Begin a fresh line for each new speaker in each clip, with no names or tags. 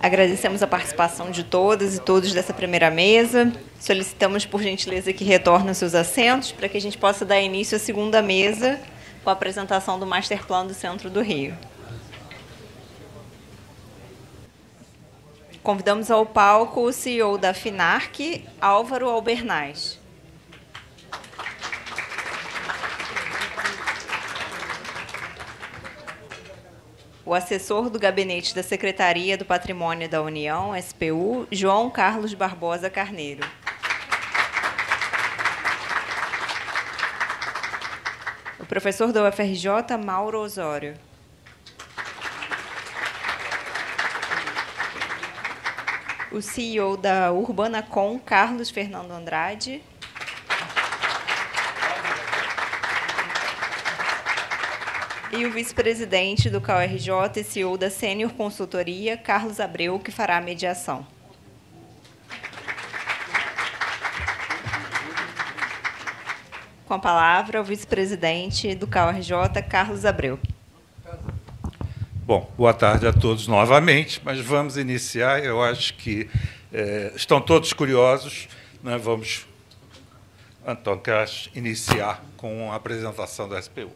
Agradecemos a participação de todas e todos dessa primeira mesa. Solicitamos, por gentileza, que retornem aos seus assentos para que a gente possa dar início à segunda mesa com a apresentação do Master Plan do Centro do Rio. Convidamos ao palco o CEO da FINARC, Álvaro Albernaz. O assessor do Gabinete da Secretaria do Patrimônio da União, SPU, João Carlos Barbosa Carneiro. O professor da UFRJ, Mauro Osório. O CEO da Urbanacom, Carlos Fernando Andrade. E o vice-presidente do CAURJ e CEO da Sênior Consultoria, Carlos Abreu, que fará a mediação. Com a palavra, o vice-presidente do CAURJ, Carlos Abreu.
Bom, boa tarde a todos novamente, mas vamos iniciar. Eu acho que estão todos curiosos. Nós vamos, então, quero iniciar com a apresentação da SPU.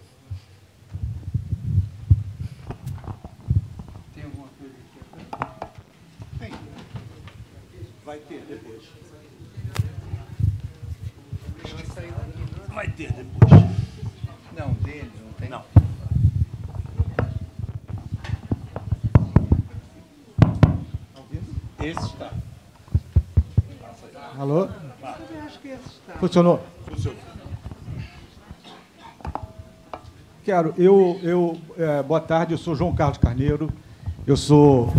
Vai ter depois. Vai ter depois.
Não, dele não tem.
Não.
Esse está.
Alô?
Eu acho que esse está.
Funcionou?
Funcionou.
Boa tarde, eu sou João Carlos Carneiro. Eu sou,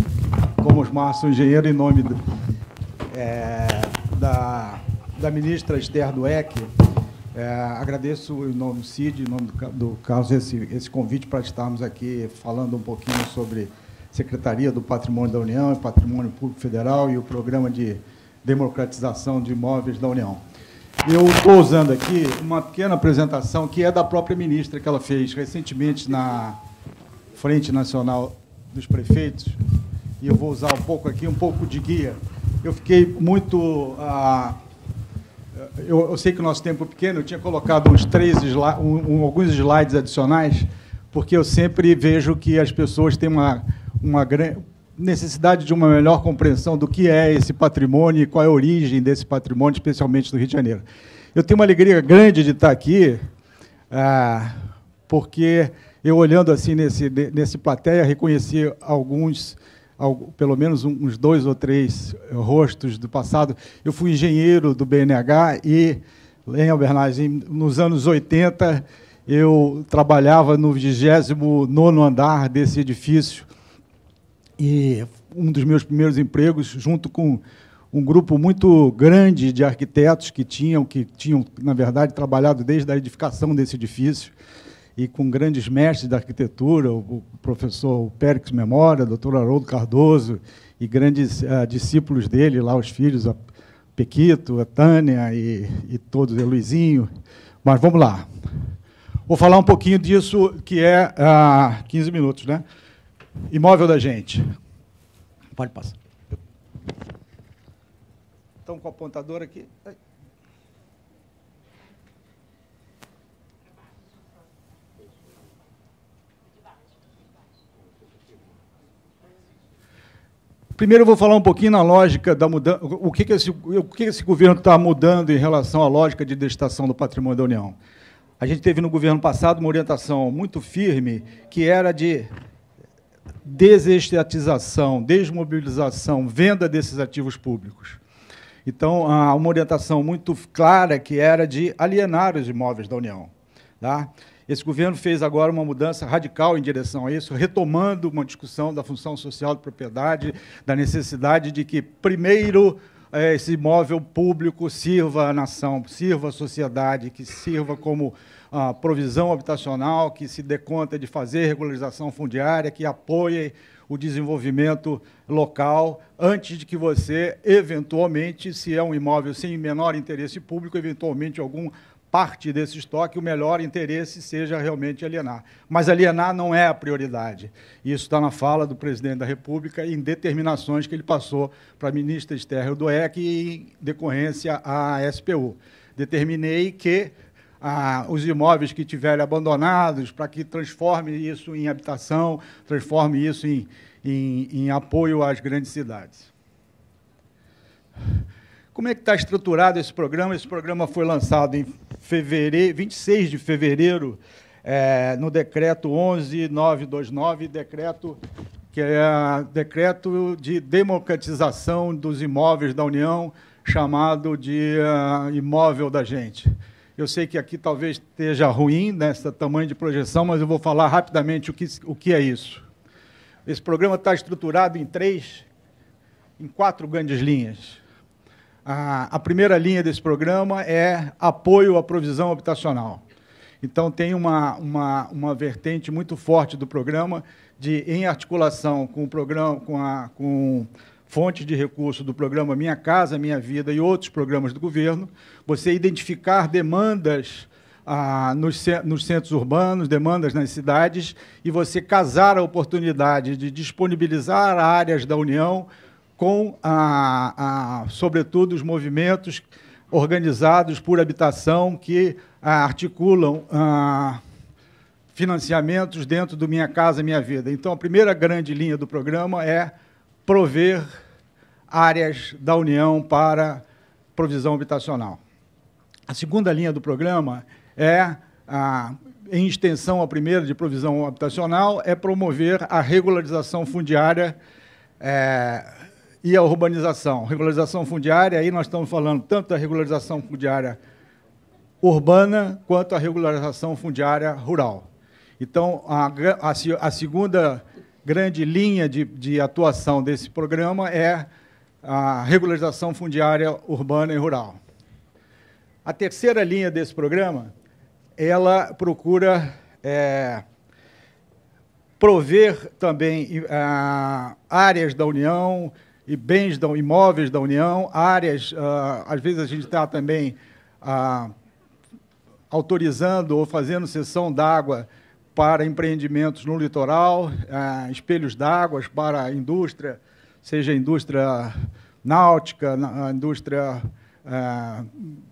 como os Osmar, sou engenheiro em nome da ministra Esther Dweck. Agradeço em nome do CID, em nome do Carlos, esse convite para estarmos aqui falando um pouquinho sobre Secretaria do Patrimônio da União e Patrimônio Público Federal e o Programa de Democratização de Imóveis da União. Eu estou usando aqui uma pequena apresentação que é da própria ministra, que ela fez recentemente na Frente Nacional dos Prefeitos, e eu vou usar um pouco de guia. Eu fiquei muito... Eu sei que o nosso tempo é pequeno, eu tinha colocado alguns slides adicionais, porque eu sempre vejo que as pessoas têm uma necessidade de uma melhor compreensão do que é esse patrimônio e qual é a origem desse patrimônio, especialmente do Rio de Janeiro. Eu tenho uma alegria grande de estar aqui, porque eu, olhando assim nesse plateia, reconheci pelo menos uns 2 ou 3 rostos do passado. Eu fui engenheiro do BNH e, em Albernaz, nos anos 80, eu trabalhava no 29º andar desse edifício, e um dos meus primeiros empregos, junto com um grupo muito grande de arquitetos que tinham, na verdade, trabalhado desde a edificação desse edifício, e com grandes mestres da arquitetura, o professor Périx Memória, o doutor Haroldo Cardoso, e grandes discípulos dele, lá os filhos, a Pequito, a Tânia e todos, o Luizinho. Mas vamos lá. Vou falar um pouquinho disso, que é 15 minutos, né? Imóvel da gente. Pode passar. Então, com o apontador aqui. Primeiro, eu vou falar um pouquinho na lógica da mudança, o que esse governo está mudando em relação à lógica de destinação do patrimônio da União. A gente teve no governo passado uma orientação muito firme, que era de desestatização, desmobilização, venda desses ativos públicos. Então, há uma orientação muito clara que era de alienar os imóveis da União. Tá? Esse governo fez agora uma mudança radical em direção a isso, retomando uma discussão da função social de propriedade, da necessidade de que, primeiro, esse imóvel público sirva à nação, sirva à sociedade, que sirva como provisão habitacional, que se dê conta de fazer regularização fundiária, que apoie o desenvolvimento local, antes de que você, eventualmente, se é um imóvel sem menor interesse público, eventualmente algum parte desse estoque, o melhor interesse seja realmente alienar. Mas alienar não é a prioridade. Isso está na fala do presidente da República e em determinações que ele passou para a ministra Esther Dweck e em decorrência à SPU. Determinei que os imóveis que tiverem abandonados, para que transforme isso em habitação, transforme isso em apoio às grandes cidades. Como é que está estruturado esse programa? Esse programa foi lançado em 26 de fevereiro, no decreto 11.929, decreto que é decreto de democratização dos imóveis da União, chamado de imóvel da gente. Eu sei que aqui talvez esteja ruim nessa tamanho de projeção, mas eu vou falar rapidamente o que é isso. Esse programa está estruturado em 4 grandes linhas. A primeira linha desse programa é apoio à provisão habitacional. Então, tem uma vertente muito forte do programa, em articulação com o programa, com fontes de recursos do programa Minha Casa, Minha Vida e outros programas do governo, você identificar demandas nos centros urbanos, demandas nas cidades, e você casar a oportunidade de disponibilizar áreas da União com, sobretudo, os movimentos organizados por habitação que articulam financiamentos dentro do Minha Casa Minha Vida. Então, a primeira grande linha do programa é prover áreas da União para provisão habitacional. A segunda linha do programa em extensão à primeira de provisão habitacional, é promover a regularização fundiária e a urbanização. Regularização fundiária, aí nós estamos falando tanto da regularização fundiária urbana quanto a regularização fundiária rural. Então, a segunda grande linha de atuação desse programa é a regularização fundiária urbana e rural. A terceira linha desse programa, ela procura prover também áreas da União e bens, imóveis da União, áreas, às vezes a gente está também autorizando ou fazendo cessão d'água para empreendimentos no litoral, espelhos d'água para a indústria, seja a indústria náutica, a indústria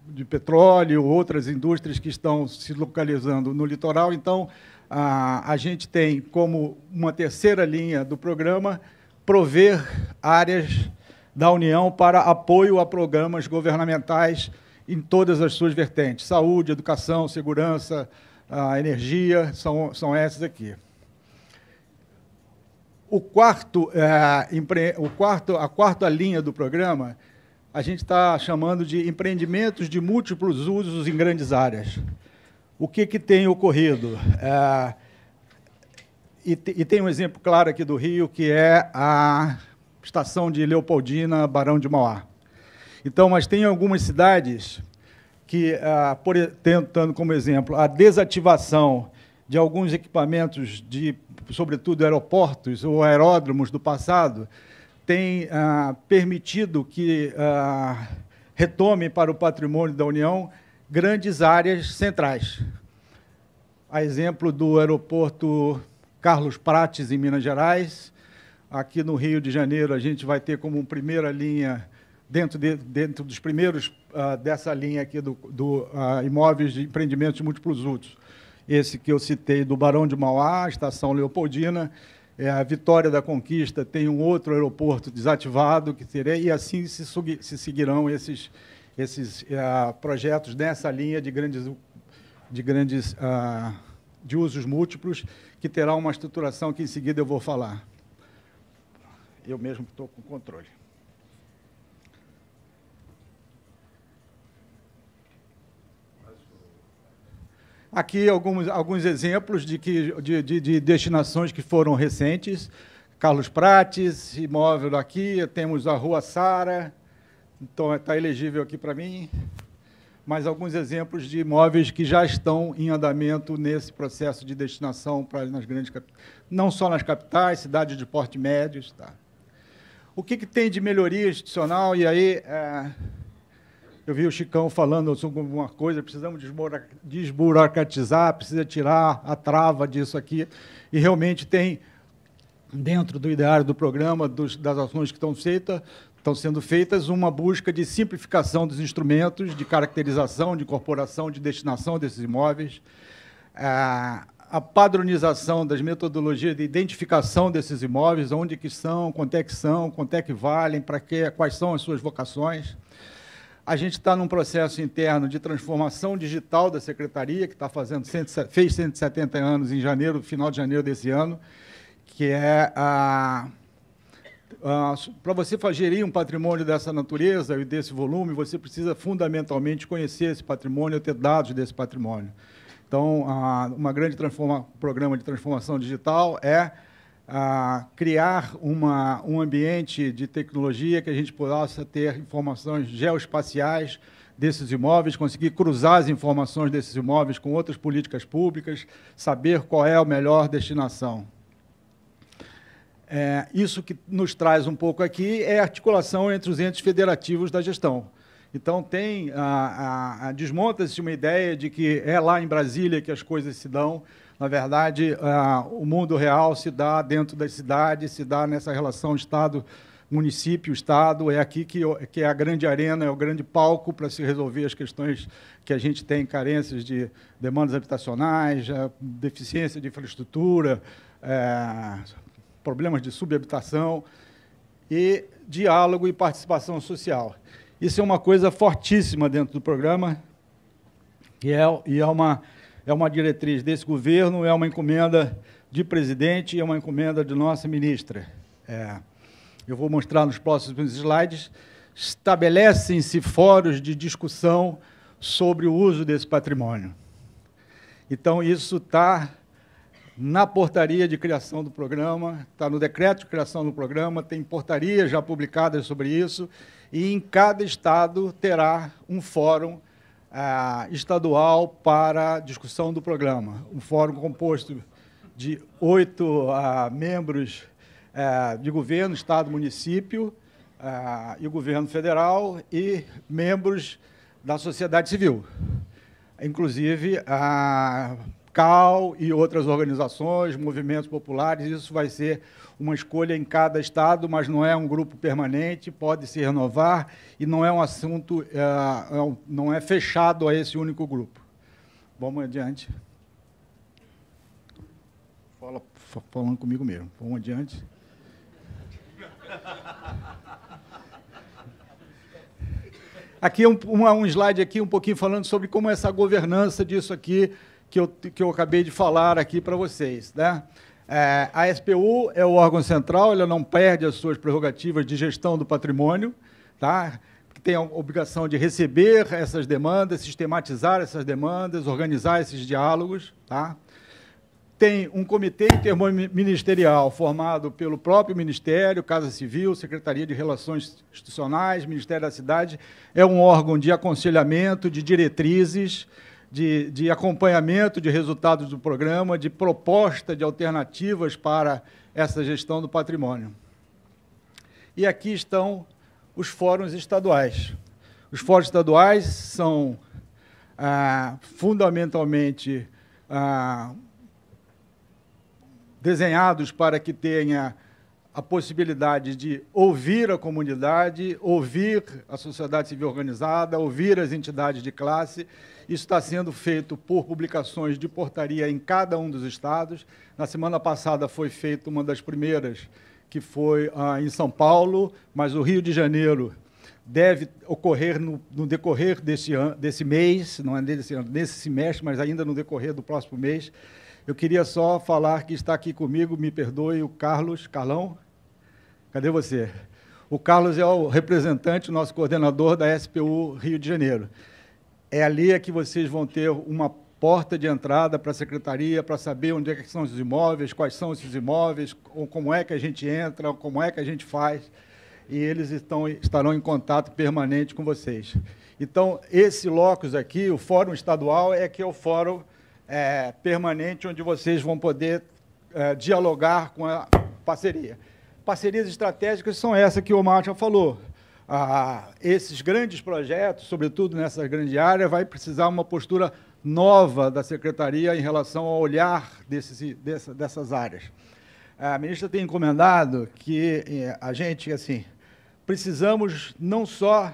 de petróleo, outras indústrias que estão se localizando no litoral. Então, a gente tem como uma terceira linha do programa prover áreas da União para apoio a programas governamentais em todas as suas vertentes: saúde, educação, segurança, energia, são essas aqui. A quarta linha do programa, a gente está chamando de empreendimentos de múltiplos usos em grandes áreas. O que tem ocorrido? E tem um exemplo claro aqui do Rio, que é a estação de Leopoldina, Barão de Mauá. Então, mas tem algumas cidades que, tentando como exemplo, a desativação de alguns equipamentos, sobretudo aeroportos ou aeródromos do passado, tem permitido que retome para o patrimônio da União grandes áreas centrais. A exemplo do aeroporto Carlos Prates, em Minas Gerais. Aqui no Rio de Janeiro, a gente vai ter como primeira linha, dentro dos primeiros dessa linha aqui do imóveis de empreendimentos de múltiplos usos, esse que eu citei do Barão de Mauá, a estação Leopoldina, a Vitória da Conquista tem um outro aeroporto desativado, que seria, e assim se seguirão esses projetos nessa linha de usos múltiplos, que terá uma estruturação que em seguida eu vou falar. Eu mesmo estou com controle. Aqui alguns exemplos de destinações que foram recentes. Carlos Prates, imóvel aqui, temos a Rua Sara, então está elegível aqui para mim. Mas alguns exemplos de imóveis que já estão em andamento nesse processo de destinação nas grandes capitais, não só nas capitais, cidades de porte médio. Tá? O que tem de melhoria institucional? E aí Eu vi o Chicão falando sobre alguma coisa, precisamos desburocratizar, precisa tirar a trava disso aqui, e realmente tem, dentro do ideário do programa, das ações que estão sendo feitas, uma busca de simplificação dos instrumentos, de caracterização, de incorporação, de destinação desses imóveis, a padronização das metodologias de identificação desses imóveis, onde que são, quanto é que valem, para quê, quais são as suas vocações. A gente está num processo interno de transformação digital da Secretaria, que fez 170 anos em janeiro, final de janeiro desse ano, que é para você gerir um patrimônio dessa natureza e desse volume, você precisa fundamentalmente conhecer esse patrimônio, ter dados desse patrimônio. Então, uma grande programa de transformação digital é criar um ambiente de tecnologia que a gente possa ter informações geoespaciais desses imóveis, conseguir cruzar as informações desses imóveis com outras políticas públicas, saber qual é a melhor destinação. Isso que nos traz um pouco aqui é a articulação entre os entes federativos da gestão. Então, desmonta-se uma ideia de que é lá em Brasília que as coisas se dão. Na verdade, o mundo real se dá dentro das cidades, se dá nessa relação Estado-município, Estado. É aqui que é a grande arena, é o grande palco para se resolver as questões que a gente tem, carências de demandas habitacionais, deficiência de infraestrutura, problemas de subhabitação e diálogo e participação social. Isso é uma coisa fortíssima dentro do programa, e é uma diretriz desse governo, é uma encomenda de presidente e é uma encomenda de nossa ministra. Eu vou mostrar nos próximos slides. Estabelecem-se fóruns de discussão sobre o uso desse patrimônio. Então, isso está na portaria de criação do programa, está no decreto de criação do programa, tem portarias já publicadas sobre isso, e em cada estado terá um fórum estadual para discussão do programa. Um fórum composto de 8 membros de governo, estado, município e o governo federal e membros da sociedade civil, inclusive a CAL e outras organizações, movimentos populares. Isso vai ser uma escolha em cada estado, mas não é um grupo permanente, pode se renovar e não é um assunto, não é fechado a esse único grupo. Vamos adiante. Falando comigo mesmo. Vamos adiante. Aqui é um slide aqui um pouquinho falando sobre como essa governança disso aqui que eu acabei de falar aqui para vocês, né? A SPU é o órgão central, ela não perde as suas prerrogativas de gestão do patrimônio, tá? Tem a obrigação de receber essas demandas, sistematizar essas demandas, organizar esses diálogos, tá? Tem um comitê interministerial formado pelo próprio Ministério, Casa Civil, Secretaria de Relações Institucionais, Ministério da Cidade. É um órgão de aconselhamento, de diretrizes, de acompanhamento de resultados do programa, de proposta de alternativas para essa gestão do patrimônio. E aqui estão os fóruns estaduais. Os fóruns estaduais são fundamentalmente desenhados para que tenha a possibilidade de ouvir a comunidade, ouvir a sociedade civil organizada, ouvir as entidades de classe. Isso está sendo feito por publicações de portaria em cada um dos estados. Na semana passada foi feita uma das primeiras, que foi em São Paulo, mas o Rio de Janeiro deve ocorrer no decorrer desse mês, não é nesse semestre, mas ainda no decorrer do próximo mês. Eu queria só falar que está aqui comigo, me perdoe, o Carlão. Cadê você? O Carlos é o representante, nosso coordenador da SPU Rio de Janeiro. É ali que vocês vão ter uma porta de entrada para a secretaria, para saber onde é que são os imóveis, quais são esses imóveis, como é que a gente entra, como é que a gente faz, e eles estarão em contato permanente com vocês. Então, esse locus aqui, o Fórum Estadual, é o fórum permanente, onde vocês vão poder dialogar com a parceria. Parcerias estratégicas são essa que o Omar já falou. esses grandes projetos, sobretudo nessa grande área, vai precisar uma postura nova da Secretaria em relação ao olhar dessas áreas. A ministra tem encomendado que a gente, assim, precisamos não só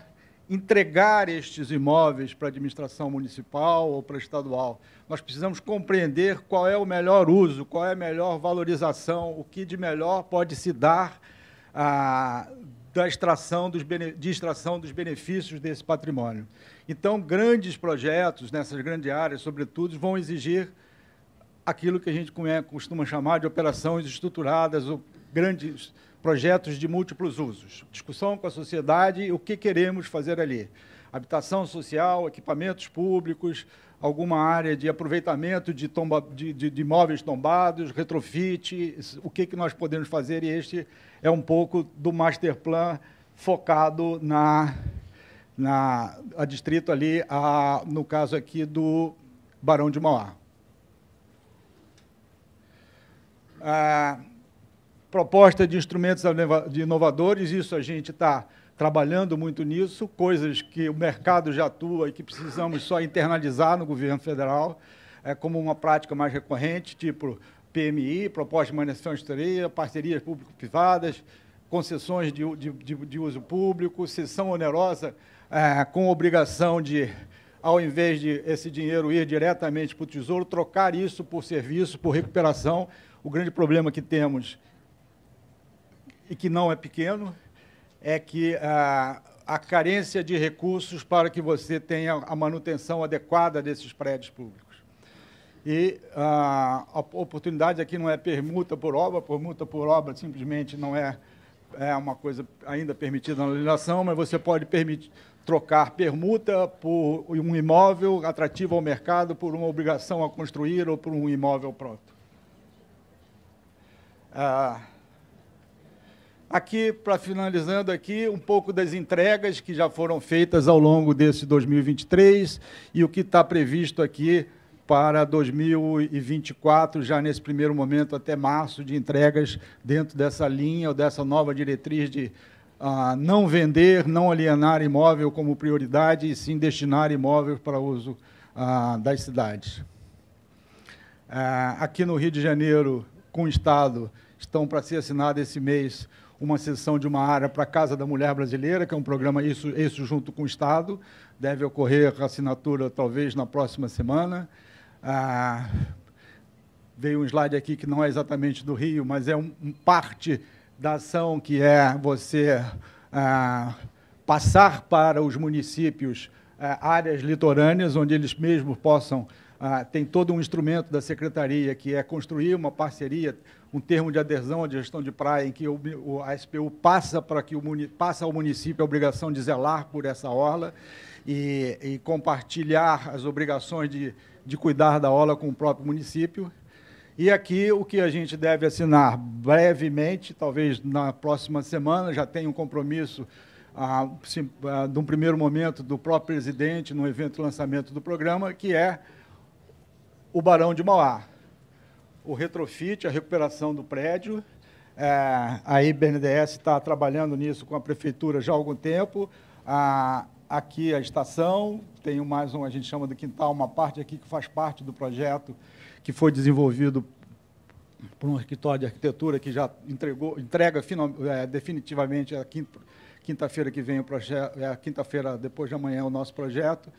entregar estes imóveis para a administração municipal ou para a estadual, nós precisamos compreender qual é o melhor uso, qual é a melhor valorização, o que de melhor pode se dar de extração dos benefícios desse patrimônio. Então, grandes projetos nessas grandes áreas, sobretudo, vão exigir aquilo que a gente costuma chamar de operações estruturadas ou grandes projetos de múltiplos usos. Discussão com a sociedade, o que queremos fazer ali. Habitação social, equipamentos públicos, alguma área de aproveitamento de imóveis tombados, retrofit, o que nós podemos fazer, e este é um pouco do master plan focado a distrito ali, no caso aqui do Barão de Mauá. Proposta de instrumentos inovadores, isso a gente está trabalhando muito nisso, coisas que o mercado já atua e que precisamos só internalizar no governo federal, como uma prática mais recorrente, tipo PMI, proposta de manutenção de história, parcerias público-privadas, concessões de uso público, cessão onerosa, com obrigação de, ao invés de esse dinheiro ir diretamente para o Tesouro, trocar isso por serviço, por recuperação. O grande problema que temos, e que não é pequeno, é que a carência de recursos para que você tenha a manutenção adequada desses prédios públicos. E a oportunidade aqui não é permuta por obra simplesmente não é uma coisa ainda permitida na legislação, mas você pode trocar permuta por um imóvel atrativo ao mercado, por uma obrigação a construir ou por um imóvel pronto. Aqui, para finalizando aqui, um pouco das entregas que já foram feitas ao longo desse 2023 e o que está previsto aqui para 2024, já nesse primeiro momento, até março, de entregas dentro dessa linha ou dessa nova diretriz de não vender, não alienar imóvel como prioridade, e sim destinar imóvel para uso das cidades. Aqui no Rio de Janeiro, com o Estado, estão para ser assinada esse mês uma cessão de uma área para a Casa da Mulher Brasileira, que é um programa, isso junto com o Estado, deve ocorrer a assinatura talvez na próxima semana. Veio um slide aqui que não é exatamente do Rio, mas é parte da ação que é você passar para os municípios áreas litorâneas, onde eles mesmos possam, tem todo um instrumento da Secretaria, que é construir uma parceria, um termo de adesão à gestão de praia, em que a SPU passa ao município a obrigação de zelar por essa orla e compartilhar as obrigações de cuidar da orla com o próprio município. E aqui o que a gente deve assinar brevemente, talvez na próxima semana, já tem um compromisso de um primeiro momento do próprio presidente no evento de lançamento do programa, que é o Barão de Mauá. O retrofit, a recuperação do prédio, a BNDES está trabalhando nisso com a Prefeitura já há algum tempo. Aqui a estação, tem mais a gente chama de quintal, uma parte aqui que faz parte do projeto, que foi desenvolvido por um escritório de arquitetura que já entrega definitivamente a quinta-feira que vem o projeto, quinta-feira depois de amanhã o nosso projeto,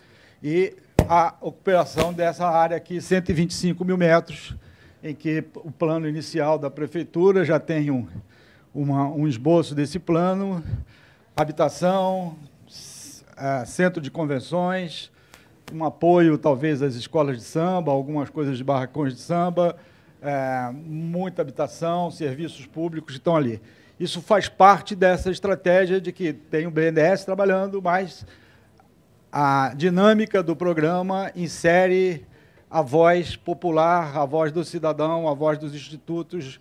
e a ocupação dessa área aqui, 125 mil metros, em que o plano inicial da Prefeitura já tem um esboço desse plano, habitação, centro de convenções, um apoio, talvez, às escolas de samba, algumas coisas de barracões de samba, muita habitação, serviços públicos estão ali. Isso faz parte dessa estratégia de que tem o BNDES trabalhando, mas a dinâmica do programa insere a voz popular, a voz do cidadão, a voz dos institutos,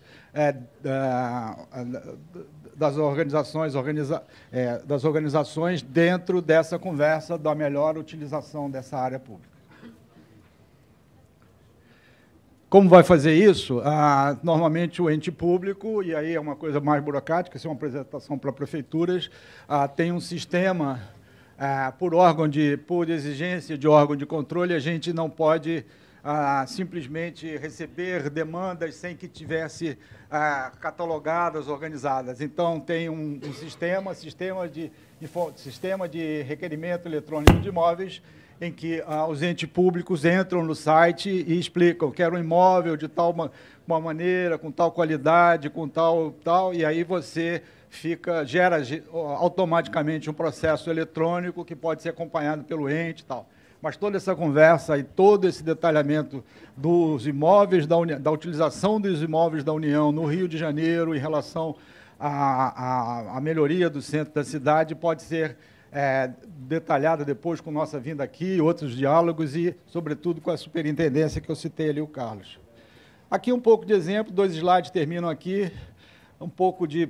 das organizações dentro dessa conversa da melhor utilização dessa área pública. Como vai fazer isso? Normalmente o ente público, e aí é uma coisa mais burocrática, isso é uma apresentação para prefeituras, tem um sistema por exigência de órgão de controle, a gente não pode simplesmente receber demandas sem que tivesse catalogadas, organizadas. Então, tem um sistema de requerimento eletrônico de imóveis, em que os entes públicos entram no site e explicam: quero um imóvel de tal uma maneira, com tal qualidade, com tal, e aí você gera automaticamente um processo eletrônico que pode ser acompanhado pelo ente e tal. Mas toda essa conversa e todo esse detalhamento dos imóveis, da utilização dos imóveis da União no Rio de Janeiro em relação à melhoria do centro da cidade pode ser detalhada depois com nossa vinda aqui, outros diálogos e, sobretudo, com a superintendência que eu citei ali, o Carlos. Aqui um pouco de exemplo, 2 slides terminam aqui, um pouco de...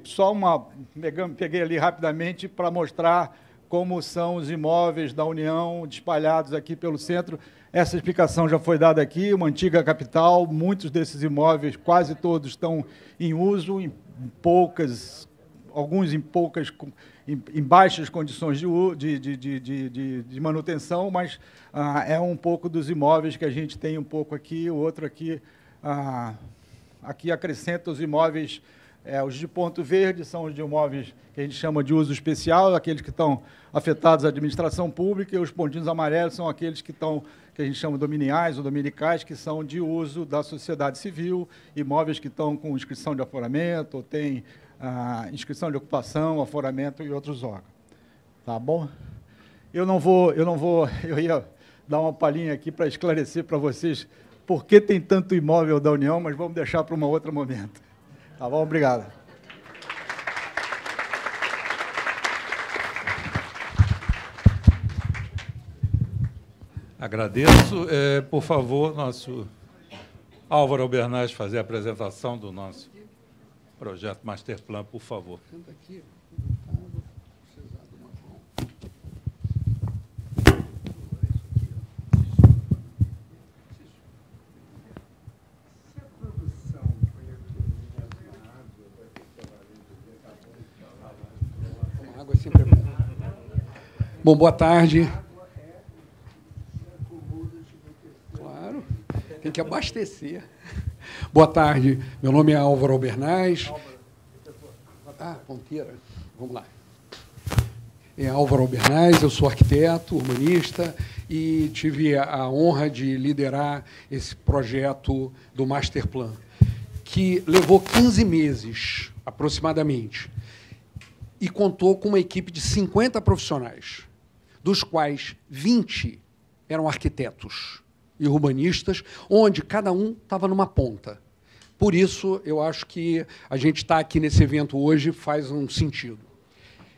Peguei ali rapidamente para mostrar como são os imóveis da União espalhados aqui pelo centro. Essa explicação já foi dada aqui, uma antiga capital, muitos desses imóveis, quase todos, estão em uso, alguns em baixas condições de manutenção, mas é um pouco dos imóveis que a gente tem um pouco aqui, o outro aqui, aqui acrescenta os imóveis, os de ponto verde são os de imóveis que a gente chama de uso especial, aqueles que estão afetados à administração pública, e os pontinhos amarelos são aqueles que a gente chama dominiais ou dominicais, que são de uso da sociedade civil, imóveis que estão com inscrição de aforamento, ou tem inscrição de ocupação, aforamento e outros órgãos. Tá bom? Eu ia dar uma palhinha aqui para esclarecer para vocês por que tem tanto imóvel da União, mas vamos deixar para um outro momento. Tá bom? Obrigado.
Agradeço. Por favor, nosso Álvaro Albernaz fazer a apresentação do nosso projeto Masterplan, por favor. Senta aqui.
Água sempre é bom. Bom, boa tarde. Claro, tem que abastecer. Boa tarde, meu nome é Álvaro Albernaz. Ponteira, vamos lá. Álvaro Albernaz, eu sou arquiteto, urbanista, e tive a honra de liderar esse projeto do Masterplan, que levou 15 meses, aproximadamente, e contou com uma equipe de 50 profissionais, dos quais 20 eram arquitetos e urbanistas, onde cada um estava numa ponta. Por isso, eu acho que a gente está aqui nesse evento hoje faz um sentido.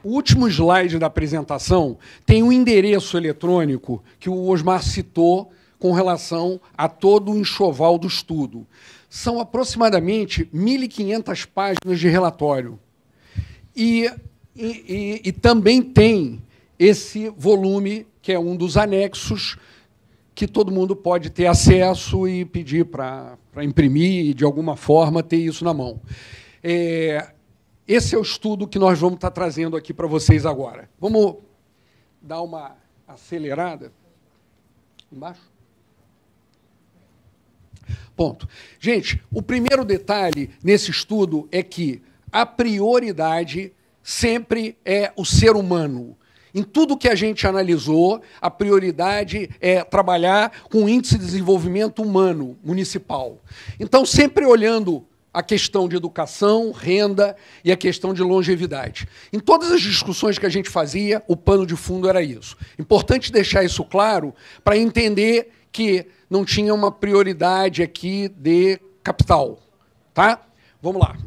O último slide da apresentação tem um endereço eletrônico que o Osmar citou com relação a todo o enxoval do estudo. São aproximadamente 1.500 páginas de relatório. E também tem esse volume, que é um dos anexos, que todo mundo pode ter acesso e pedir para imprimir e, de alguma forma, ter isso na mão. Esse é o estudo que nós vamos estar trazendo aqui para vocês agora. Vamos dar uma acelerada? Embaixo? Ponto. Gente, o primeiro detalhe nesse estudo é que a prioridade sempre é o ser humano. Em tudo que a gente analisou, a prioridade é trabalhar com o Índice de Desenvolvimento Humano Municipal. Então, sempre olhando a questão de educação, renda e a questão de longevidade. Em todas as discussões que a gente fazia, o pano de fundo era isso. Importante deixar isso claro para entender que não tinha uma prioridade aqui de capital. Tá? Vamos lá.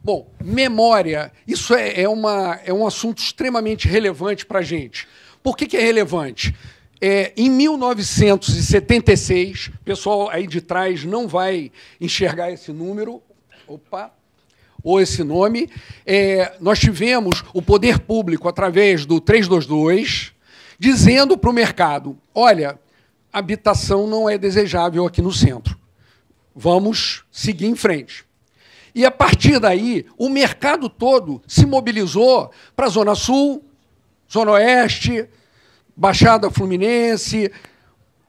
Bom, memória, isso é um assunto extremamente relevante para a gente. Por que é relevante? Em 1976, o pessoal aí de trás não vai enxergar esse número, ou esse nome, nós tivemos o poder público, através do 322, dizendo para o mercado, olha, habitação não é desejável aqui no centro. Vamos seguir em frente. E, a partir daí, o mercado todo se mobilizou para a Zona Sul, Zona Oeste, Baixada Fluminense,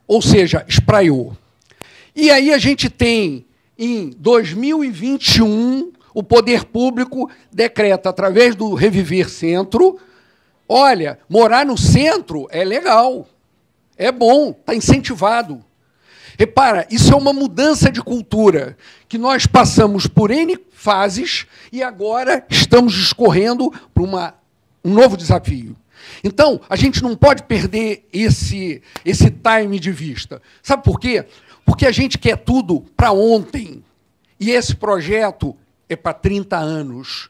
ou seja, espraiou. E aí a gente tem, em 2021, o poder público decreta, através do Reviver Centro, olha, morar no centro é legal, é bom, está incentivado. Repara, isso é uma mudança de cultura, que nós passamos por N fases e agora estamos discorrendo para um novo desafio. Então, a gente não pode perder esse time de vista. Sabe por quê? Porque a gente quer tudo para ontem. E esse projeto é para 30 anos.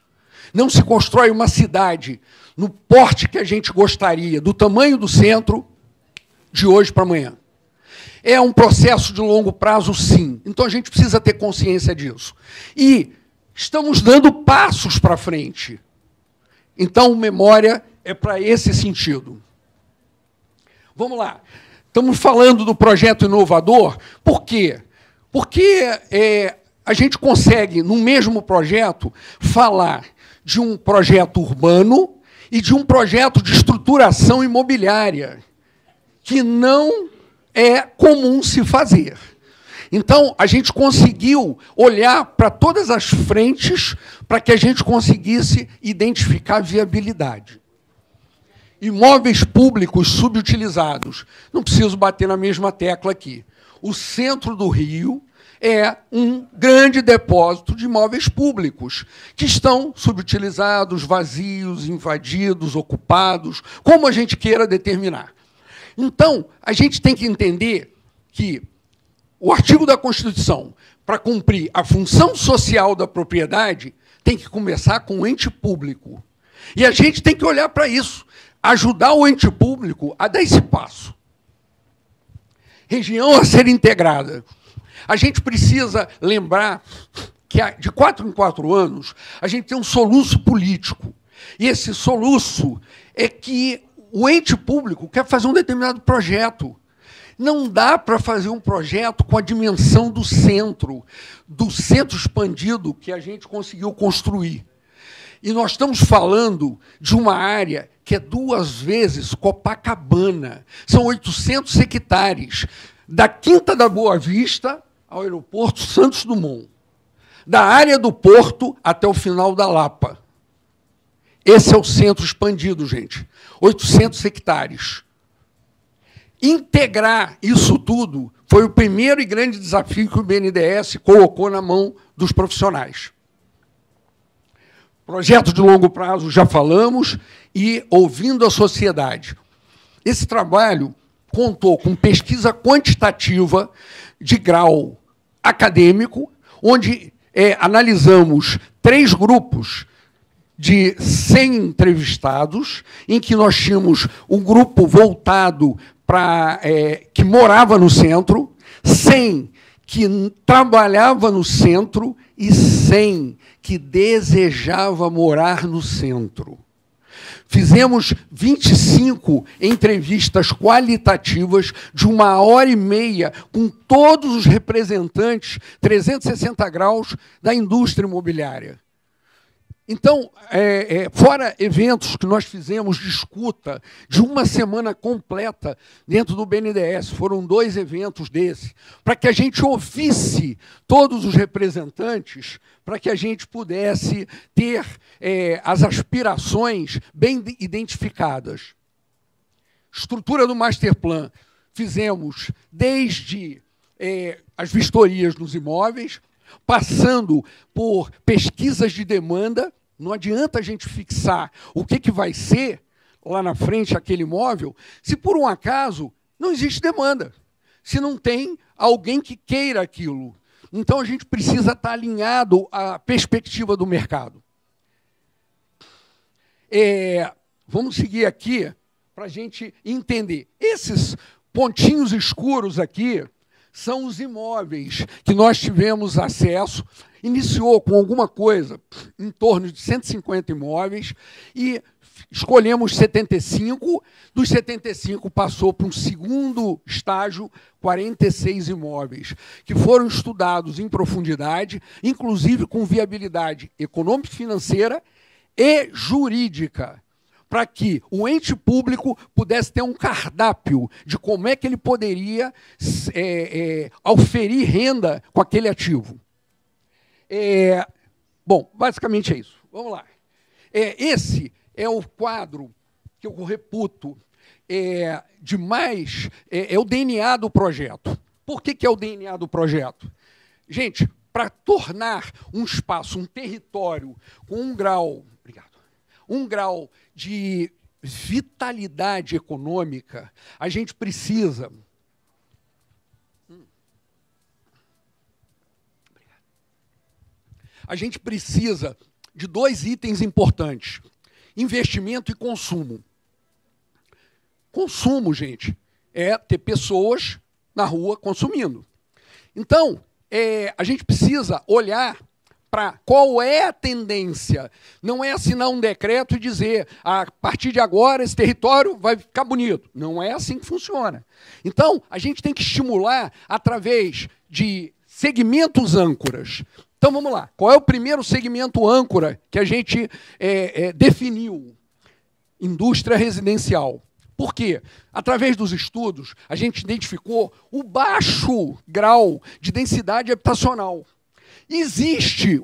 Não se constrói uma cidade no porte que a gente gostaria, do tamanho do centro, de hoje para amanhã. É um processo de longo prazo, sim. Então, a gente precisa ter consciência disso. E estamos dando passos para frente. Então, memória é para esse sentido. Vamos lá. Estamos falando do projeto inovador. Por quê? Porque a gente consegue, no mesmo projeto, falar de um projeto urbano e de um projeto de estruturação imobiliária, que não é comum se fazer. Então, a gente conseguiu olhar para todas as frentes para que a gente conseguisse identificar a viabilidade. Imóveis públicos subutilizados. Não preciso bater na mesma tecla aqui. O centro do Rio é um grande depósito de imóveis públicos, que estão subutilizados, vazios, invadidos, ocupados, como a gente queira determinar. Então, a gente tem que entender que o artigo da Constituição, para cumprir a função social da propriedade, tem que começar com o ente público. E a gente tem que olhar para isso, ajudar o ente público a dar esse passo. Região a ser integrada. A gente precisa lembrar que, de 4 em 4 anos, a gente tem um soluço político. E esse soluço é que o ente público quer fazer um determinado projeto. Não dá para fazer um projeto com a dimensão do centro expandido que a gente conseguiu construir. E nós estamos falando de uma área que é 2 vezes Copacabana. São 800 hectares, da Quinta da Boa Vista ao aeroporto Santos Dumont, da área do Porto até o final da Lapa. Esse é o centro expandido, gente. 800 hectares. Integrar isso tudo foi o primeiro e grande desafio que o BNDES colocou na mão dos profissionais. Projeto de longo prazo, já falamos, e ouvindo a sociedade. Esse trabalho contou com pesquisa quantitativa de grau acadêmico, onde analisamos 3 grupos de 100 entrevistados, em que nós tínhamos um grupo voltado para que morava no centro, 100 que trabalhava no centro e 100 que desejava morar no centro. Fizemos 25 entrevistas qualitativas de 1h30 com todos os representantes 360 graus da indústria imobiliária. Então, fora eventos que nós fizemos de escuta de 1 semana completa dentro do BNDES, foram 2 eventos desses, para que a gente ouvisse todos os representantes, para que a gente pudesse ter as aspirações bem identificadas. Estrutura do Masterplan, fizemos desde as vistorias nos imóveis, passando por pesquisas de demanda. Não adianta a gente fixar o que vai ser lá na frente aquele imóvel, se por um acaso não existe demanda, se não tem alguém que queira aquilo. Então, a gente precisa estar alinhado à perspectiva do mercado. Vamos seguir aqui para a gente entender. Esses pontinhos escuros aqui são os imóveis que nós tivemos acesso. Iniciou com alguma coisa em torno de 150 imóveis e escolhemos 75. Dos 75 passou para um segundo estágio, 46 imóveis, que foram estudados em profundidade, inclusive com viabilidade econômica, financeira e jurídica, para que o ente público pudesse ter um cardápio de como é que ele poderia auferir renda com aquele ativo. Bom, basicamente é isso. Vamos lá. Esse é o quadro que eu reputo de mais... É o DNA do projeto. Por que é o DNA do projeto? Gente, para tornar um espaço, um território com um grau de vitalidade econômica, a gente precisa... A gente precisa de dois itens importantes: investimento e consumo. Consumo, gente, é ter pessoas na rua consumindo. Então, a gente precisa olhar para qual é a tendência. Não é assinar um decreto e dizer, a partir de agora, esse território vai ficar bonito. Não é assim que funciona. Então, a gente tem que estimular através de segmentos âncoras. Então, vamos lá. Qual é o primeiro segmento âncora que a gente definiu? Indústria residencial. Por quê? Através dos estudos, a gente identificou o baixo grau de densidade habitacional. Existe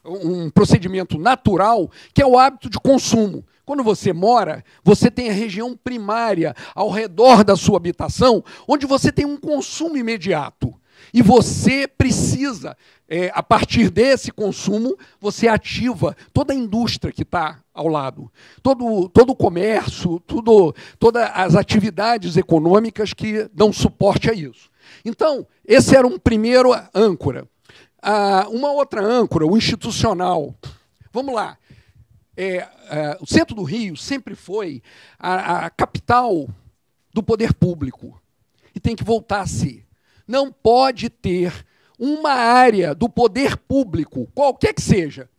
um procedimento natural que é o hábito de consumo. Quando você mora, você tem a região primária ao redor da sua habitação, onde você tem um consumo imediato. E você precisa, a partir desse consumo, você ativa toda a indústria que está ao lado, todo o comércio, todas as atividades econômicas que dão suporte a isso. Então, esse era um primeiro âncora. Uma outra âncora, o institucional. Vamos lá. O centro do Rio sempre foi a capital do poder público. E tem que voltar a ser. Não pode ter uma área do poder público, qualquer que seja,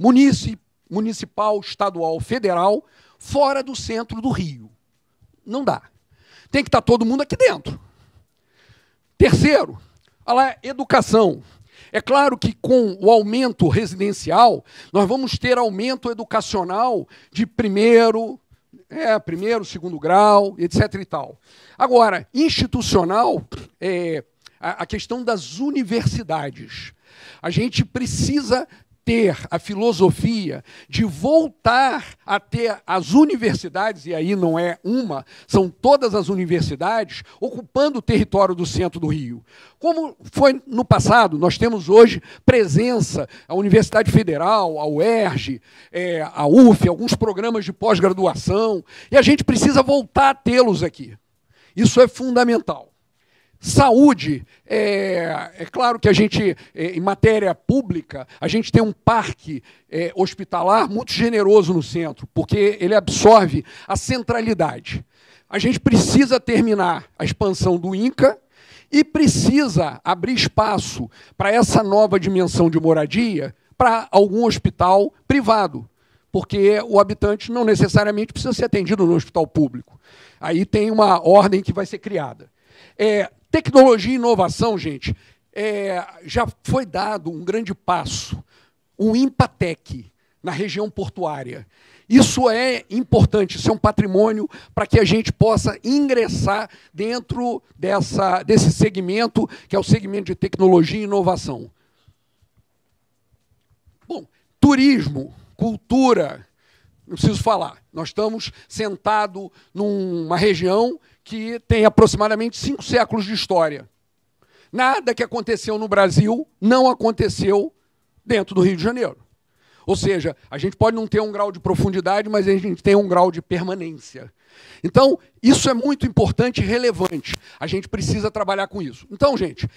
municipal, estadual, federal, fora do centro do Rio. Não dá. Tem que estar todo mundo aqui dentro. Terceiro, olha lá, educação. É claro que com o aumento residencial, nós vamos ter aumento educacional de primeiro, segundo grau, etc. e tal. Agora, institucional, a questão das universidades. A gente precisa ter a filosofia de voltar a ter as universidades, e aí não é uma, são todas as universidades, ocupando o território do centro do Rio. Como foi no passado, nós temos hoje presença, a Universidade Federal, a UERJ, a UF, alguns programas de pós-graduação, e a gente precisa voltar a tê-los aqui. Isso é fundamental. Saúde, é claro que a gente, em matéria pública, a gente tem um parque hospitalar muito generoso no centro, porque ele absorve a centralidade. A gente precisa terminar a expansão do INCA e precisa abrir espaço para essa nova dimensão de moradia para algum hospital privado, porque o habitante não necessariamente precisa ser atendido no hospital público. Aí tem uma ordem que vai ser criada. Tecnologia e inovação, gente, já foi dado um grande passo, o INPATEC, na região portuária. Isso é importante, isso é um patrimônio para que a gente possa ingressar dentro desse segmento, que é o segmento de tecnologia e inovação. Bom, turismo, cultura, não preciso falar. Nós estamos sentados numa região que tem aproximadamente 5 séculos de história. Nada que aconteceu no Brasil não aconteceu dentro do Rio de Janeiro. Ou seja, a gente pode não ter um grau de profundidade, mas a gente tem um grau de permanência. Então, isso é muito importante e relevante. A gente precisa trabalhar com isso. Então, gente,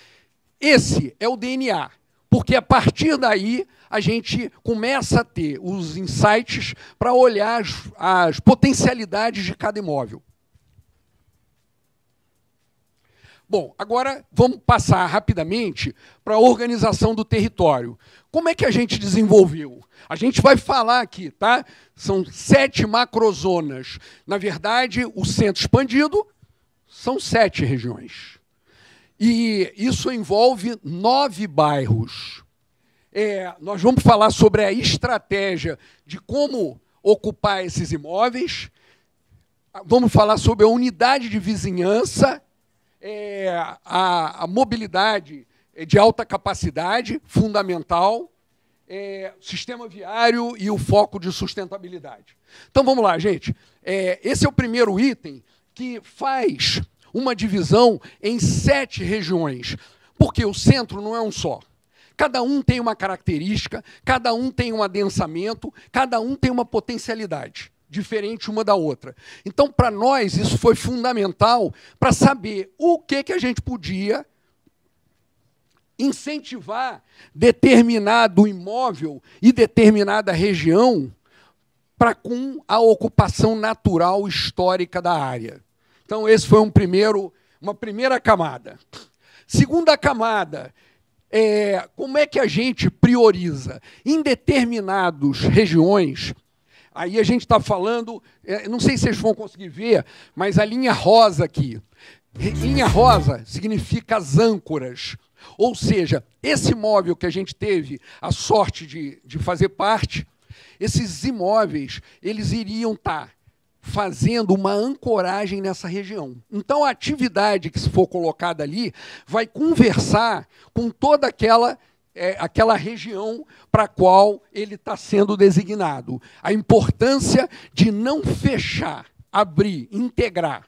esse é o DNA. Porque, a partir daí, a gente começa a ter os insights para olhar as potencialidades de cada imóvel. Bom, agora vamos passar rapidamente para a organização do território. Como é que a gente desenvolveu? A gente vai falar aqui, tá? São 7 macrozonas. Na verdade, o centro expandido são 7 regiões. E isso envolve 9 bairros. Nós vamos falar sobre a estratégia de como ocupar esses imóveis. Vamos falar sobre a unidade de vizinhança, a mobilidade de alta capacidade, fundamental, sistema viário e o foco de sustentabilidade. Então, vamos lá, gente. Esse é o primeiro item que faz uma divisão em 7 regiões, porque o centro não é um só. Cada um tem uma característica, cada um tem um adensamento, cada um tem uma potencialidade diferente uma da outra. Então, para nós, isso foi fundamental para saber o que a gente podia incentivar determinado imóvel e determinada região para com a ocupação natural histórica da área. Então, esse foi uma primeira camada. Segunda camada, como é que a gente prioriza? Em determinadas regiões, aí a gente está falando, não sei se vocês vão conseguir ver, mas a linha rosa aqui. Linha rosa significa as âncoras. Ou seja, esse imóvel que a gente teve a sorte de fazer parte, esses imóveis, eles iriam estar fazendo uma ancoragem nessa região. Então, a atividade que se for colocada ali vai conversar com toda aquela região para a qual ele está sendo designado. A importância de não fechar, abrir, integrar.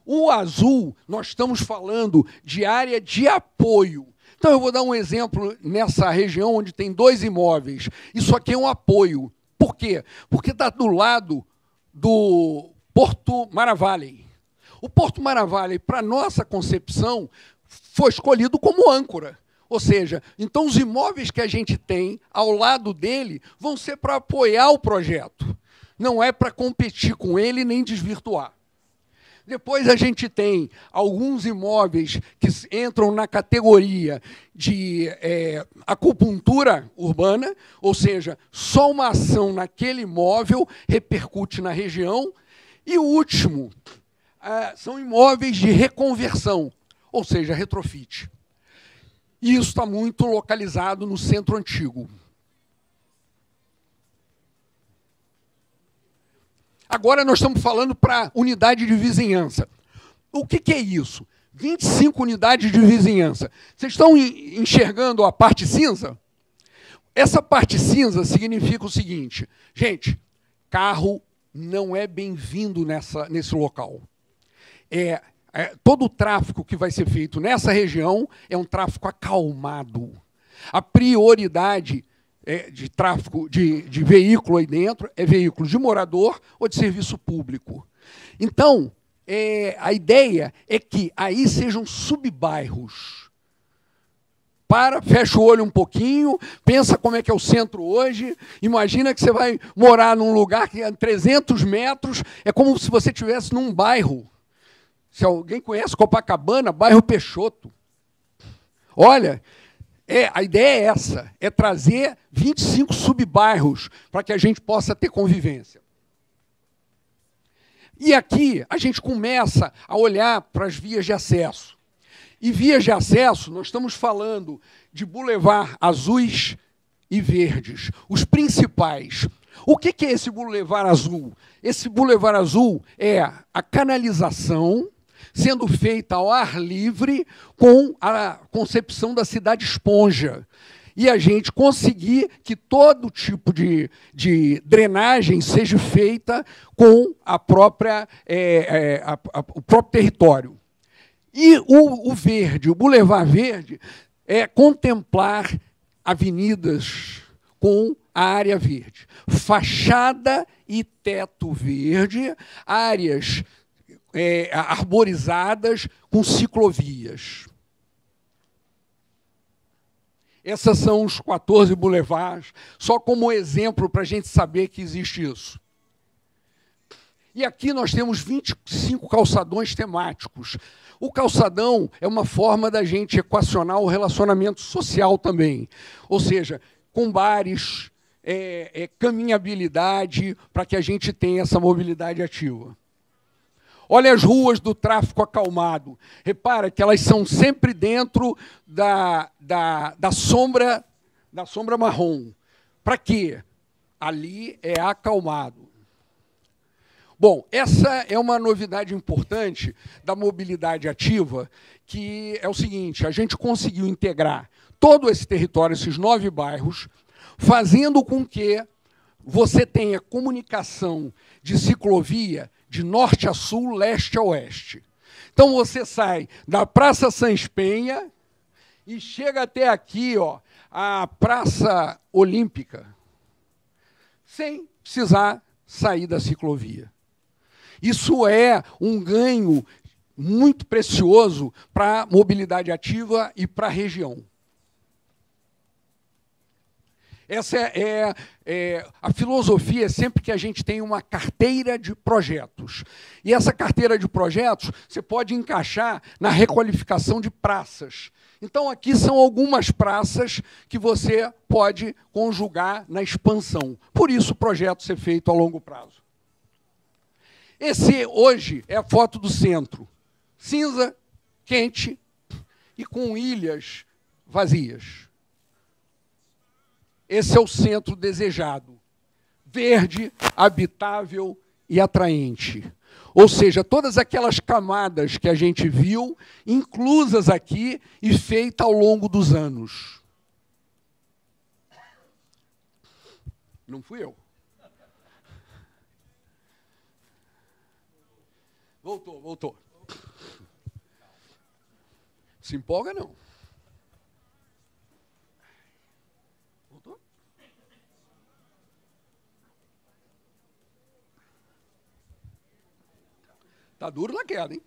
O azul, nós estamos falando de área de apoio. Então, eu vou dar um exemplo nessa região onde tem 2 imóveis. Isso aqui é um apoio. Por quê? Porque está do lado do Porto Maravilha. O Porto Maravilha, para nossa concepção, foi escolhido como âncora. Ou seja, então os imóveis que a gente tem ao lado dele vão ser para apoiar o projeto. Não é para competir com ele nem desvirtuar. Depois a gente tem alguns imóveis que entram na categoria de acupuntura urbana, ou seja, só uma ação naquele imóvel repercute na região. E o último são imóveis de reconversão, ou seja, retrofit. E isso está muito localizado no centro antigo. Agora nós estamos falando para unidade de vizinhança. O que é isso? 25 unidades de vizinhança. Vocês estão enxergando a parte cinza? Essa parte cinza significa o seguinte, gente, carro não é bem-vindo nesse local. Todo o tráfego que vai ser feito nessa região é um tráfego acalmado. A prioridade de tráfego de veículo aí dentro é veículo de morador ou de serviço público. Então, a ideia é que aí sejam subbairros. Fecha o olho um pouquinho, pensa como é que é o centro hoje, imagina que você vai morar num lugar que é 300 metros, é como se você estivesse num bairro. Se alguém conhece Copacabana, bairro Peixoto. Olha, a ideia é essa, é trazer 25 subbairros para que a gente possa ter convivência. E aqui a gente começa a olhar para as vias de acesso. E vias de acesso, nós estamos falando de bulevar azuis e verdes, os principais. O que é esse bulevar azul? Esse bulevar azul é a canalização sendo feita ao ar livre com a concepção da cidade esponja. E a gente conseguir que todo tipo de drenagem seja feita com o próprio território. E o verde, o Boulevard Verde, é contemplar avenidas com a área verde. Fachada e teto verde, áreas arborizadas com ciclovias. Esses são os 14 boulevards, só como exemplo para a gente saber que existe isso. E aqui nós temos 25 calçadões temáticos. O calçadão é uma forma da gente equacionar o relacionamento social também. Ou seja, com bares, caminhabilidade, para que a gente tenha essa mobilidade ativa. Olha as ruas do tráfego acalmado. Repara que elas são sempre dentro da sombra marrom. Para quê? Ali é acalmado. Bom, essa é uma novidade importante da mobilidade ativa, que é o seguinte: a gente conseguiu integrar todo esse território, esses 9 bairros, fazendo com que você tenha comunicação de ciclovia de norte a sul, leste a oeste. Então você sai da Praça Sans Penha e chega até aqui, ó, a Praça Olímpica, sem precisar sair da ciclovia. Isso é um ganho muito precioso para a mobilidade ativa e para a região. Essa a filosofia é sempre que a gente tem uma carteira de projetos. E essa carteira de projetos você pode encaixar na requalificação de praças. Então, aqui são algumas praças que você pode conjugar na expansão. Por isso, o projeto ser feito a longo prazo. Esse, hoje, é a foto do centro. Cinza, quente e com ilhas vazias. Esse é o centro desejado. Verde, habitável e atraente. Ou seja, todas aquelas camadas que a gente viu, inclusas aqui e feitas ao longo dos anos. Não fui eu. Voltou. Se empolga, não. Voltou? Tá duro na queda, hein?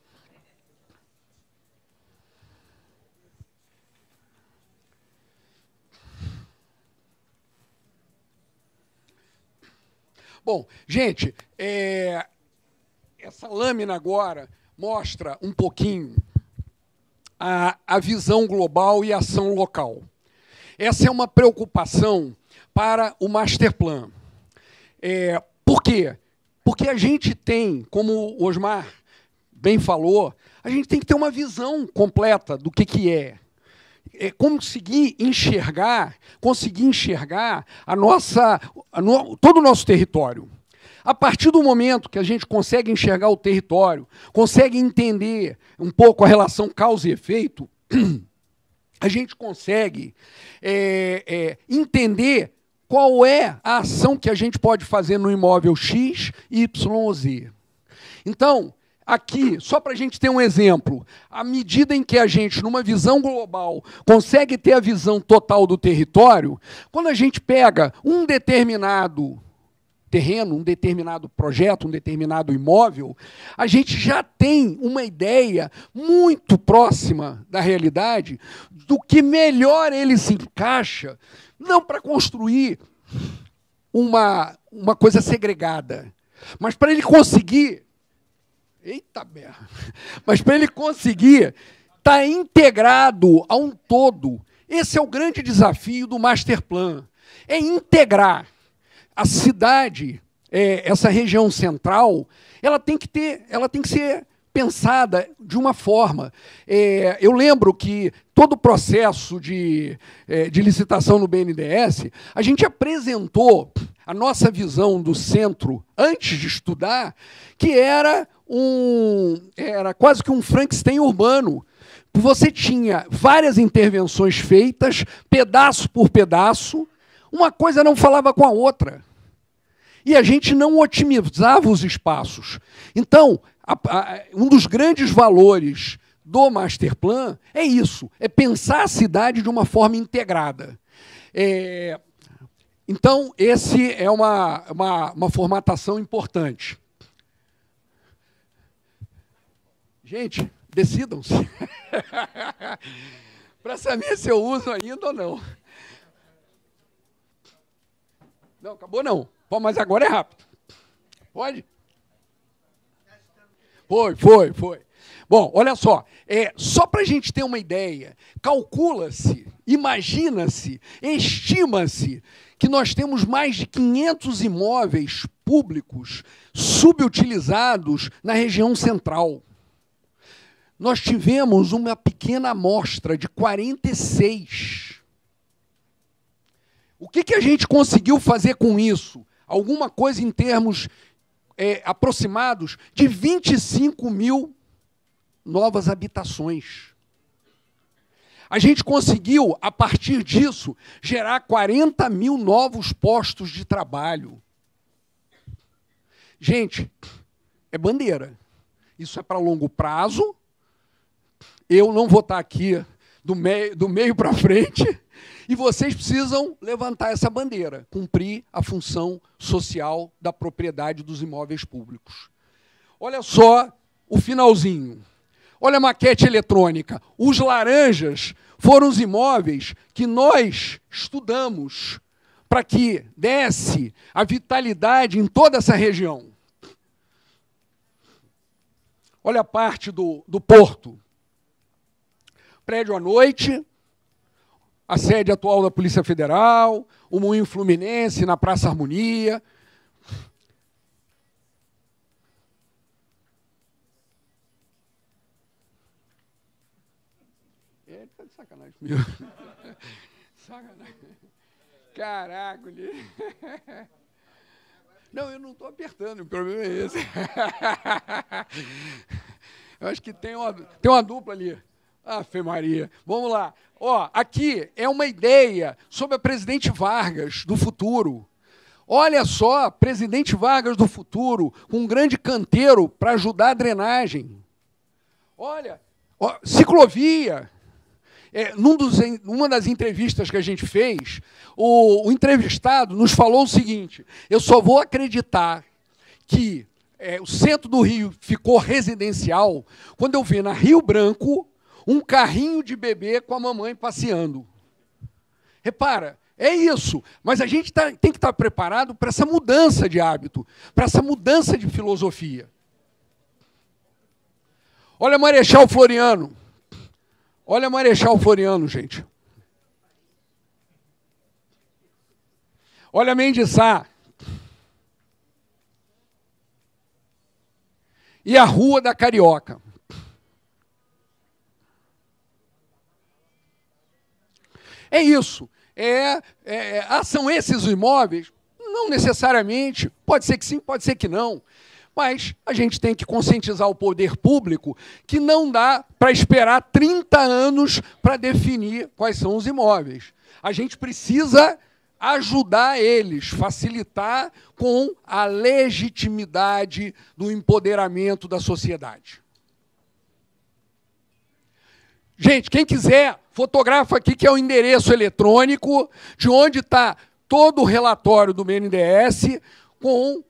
Bom, gente, essa lâmina agora mostra um pouquinho a visão global e a ação local. Essa é uma preocupação para o Master Plan. Por quê? Porque a gente tem, como o Osmar bem falou, a gente tem que ter uma visão completa do que é. Conseguir enxergar todo o nosso território. A partir do momento que a gente consegue enxergar o território, consegue entender um pouco a relação causa e efeito, a gente consegue entender qual é a ação que a gente pode fazer no imóvel X, Y ou Z. Então, aqui, só para a gente ter um exemplo, à medida em que a gente, numa visão global, consegue ter a visão total do território, quando a gente pega um determinado terreno, um determinado projeto, um determinado imóvel, a gente já tem uma ideia muito próxima da realidade do que melhor ele se encaixa, não para construir uma coisa segregada, mas para ele conseguir... Eita berra! Mas para ele conseguir estar integrado a um todo. Esse é o grande desafio do Master Plan. É integrar a cidade, essa região central, ela tem que ser pensada de uma forma. Eu lembro que todo o processo de licitação no BNDES, a gente apresentou a nossa visão do centro, antes de estudar, que era quase que um Frankenstein urbano. Você tinha várias intervenções feitas, pedaço por pedaço, uma coisa não falava com a outra. E a gente não otimizava os espaços. Então, um dos grandes valores do Master Plan é isso, é pensar a cidade de uma forma integrada. Então, esse é uma formatação importante. Gente, decidam-se. Para saber se eu uso ainda ou não. Não, acabou não. Pô, mas agora é rápido. Pode? Foi. Bom, olha só, só para a gente ter uma ideia, calcula-se, imagina-se, estima-se que nós temos mais de 500 imóveis públicos subutilizados na região central. Nós tivemos uma pequena amostra de 46. O que a gente conseguiu fazer com isso? Alguma coisa em termos aproximados de 25 mil novas habitações. A gente conseguiu, a partir disso, gerar 40 mil novos postos de trabalho. Gente, é bandeira. Isso é para longo prazo. Eu não vou estar aqui do meio para frente, e vocês precisam levantar essa bandeira, cumprir a função social da propriedade dos imóveis públicos. Olha só o finalzinho. Olha a maquete eletrônica. Os laranjas foram os imóveis que nós estudamos para que desse a vitalidade em toda essa região. Olha a parte do porto. Prédio à noite, a sede atual da Polícia Federal, o Moinho Fluminense na Praça Harmonia. Tá de sacanagem comigo. Sacanagem. Caraca, não, eu não estou apertando, o problema é esse. Eu acho que tem uma dupla ali. Fê Maria. Vamos lá. Ó, aqui é uma ideia sobre a Presidente Vargas do futuro. Olha só, Presidente Vargas do futuro, com um grande canteiro para ajudar a drenagem. Olha, ciclovia. Numa das entrevistas que a gente fez, o entrevistado nos falou o seguinte: eu só vou acreditar que o centro do Rio ficou residencial quando eu ver na Rio Branco um carrinho de bebê com a mamãe passeando. Repara, é isso. Mas a gente tem que estar preparado para essa mudança de hábito, para essa mudança de filosofia. Olha Marechal Floriano. Olha Marechal Floriano, gente. Olha Mendes Sá. E a Rua da Carioca. É isso. São esses os imóveis? Não necessariamente. Pode ser que sim, pode ser que não. Mas a gente tem que conscientizar o poder público que não dá para esperar 30 anos para definir quais são os imóveis. A gente precisa ajudar eles, facilitar com a legitimidade do empoderamento da sociedade. Gente, quem quiser, fotografa aqui que é o endereço eletrônico de onde está todo o relatório do BNDES com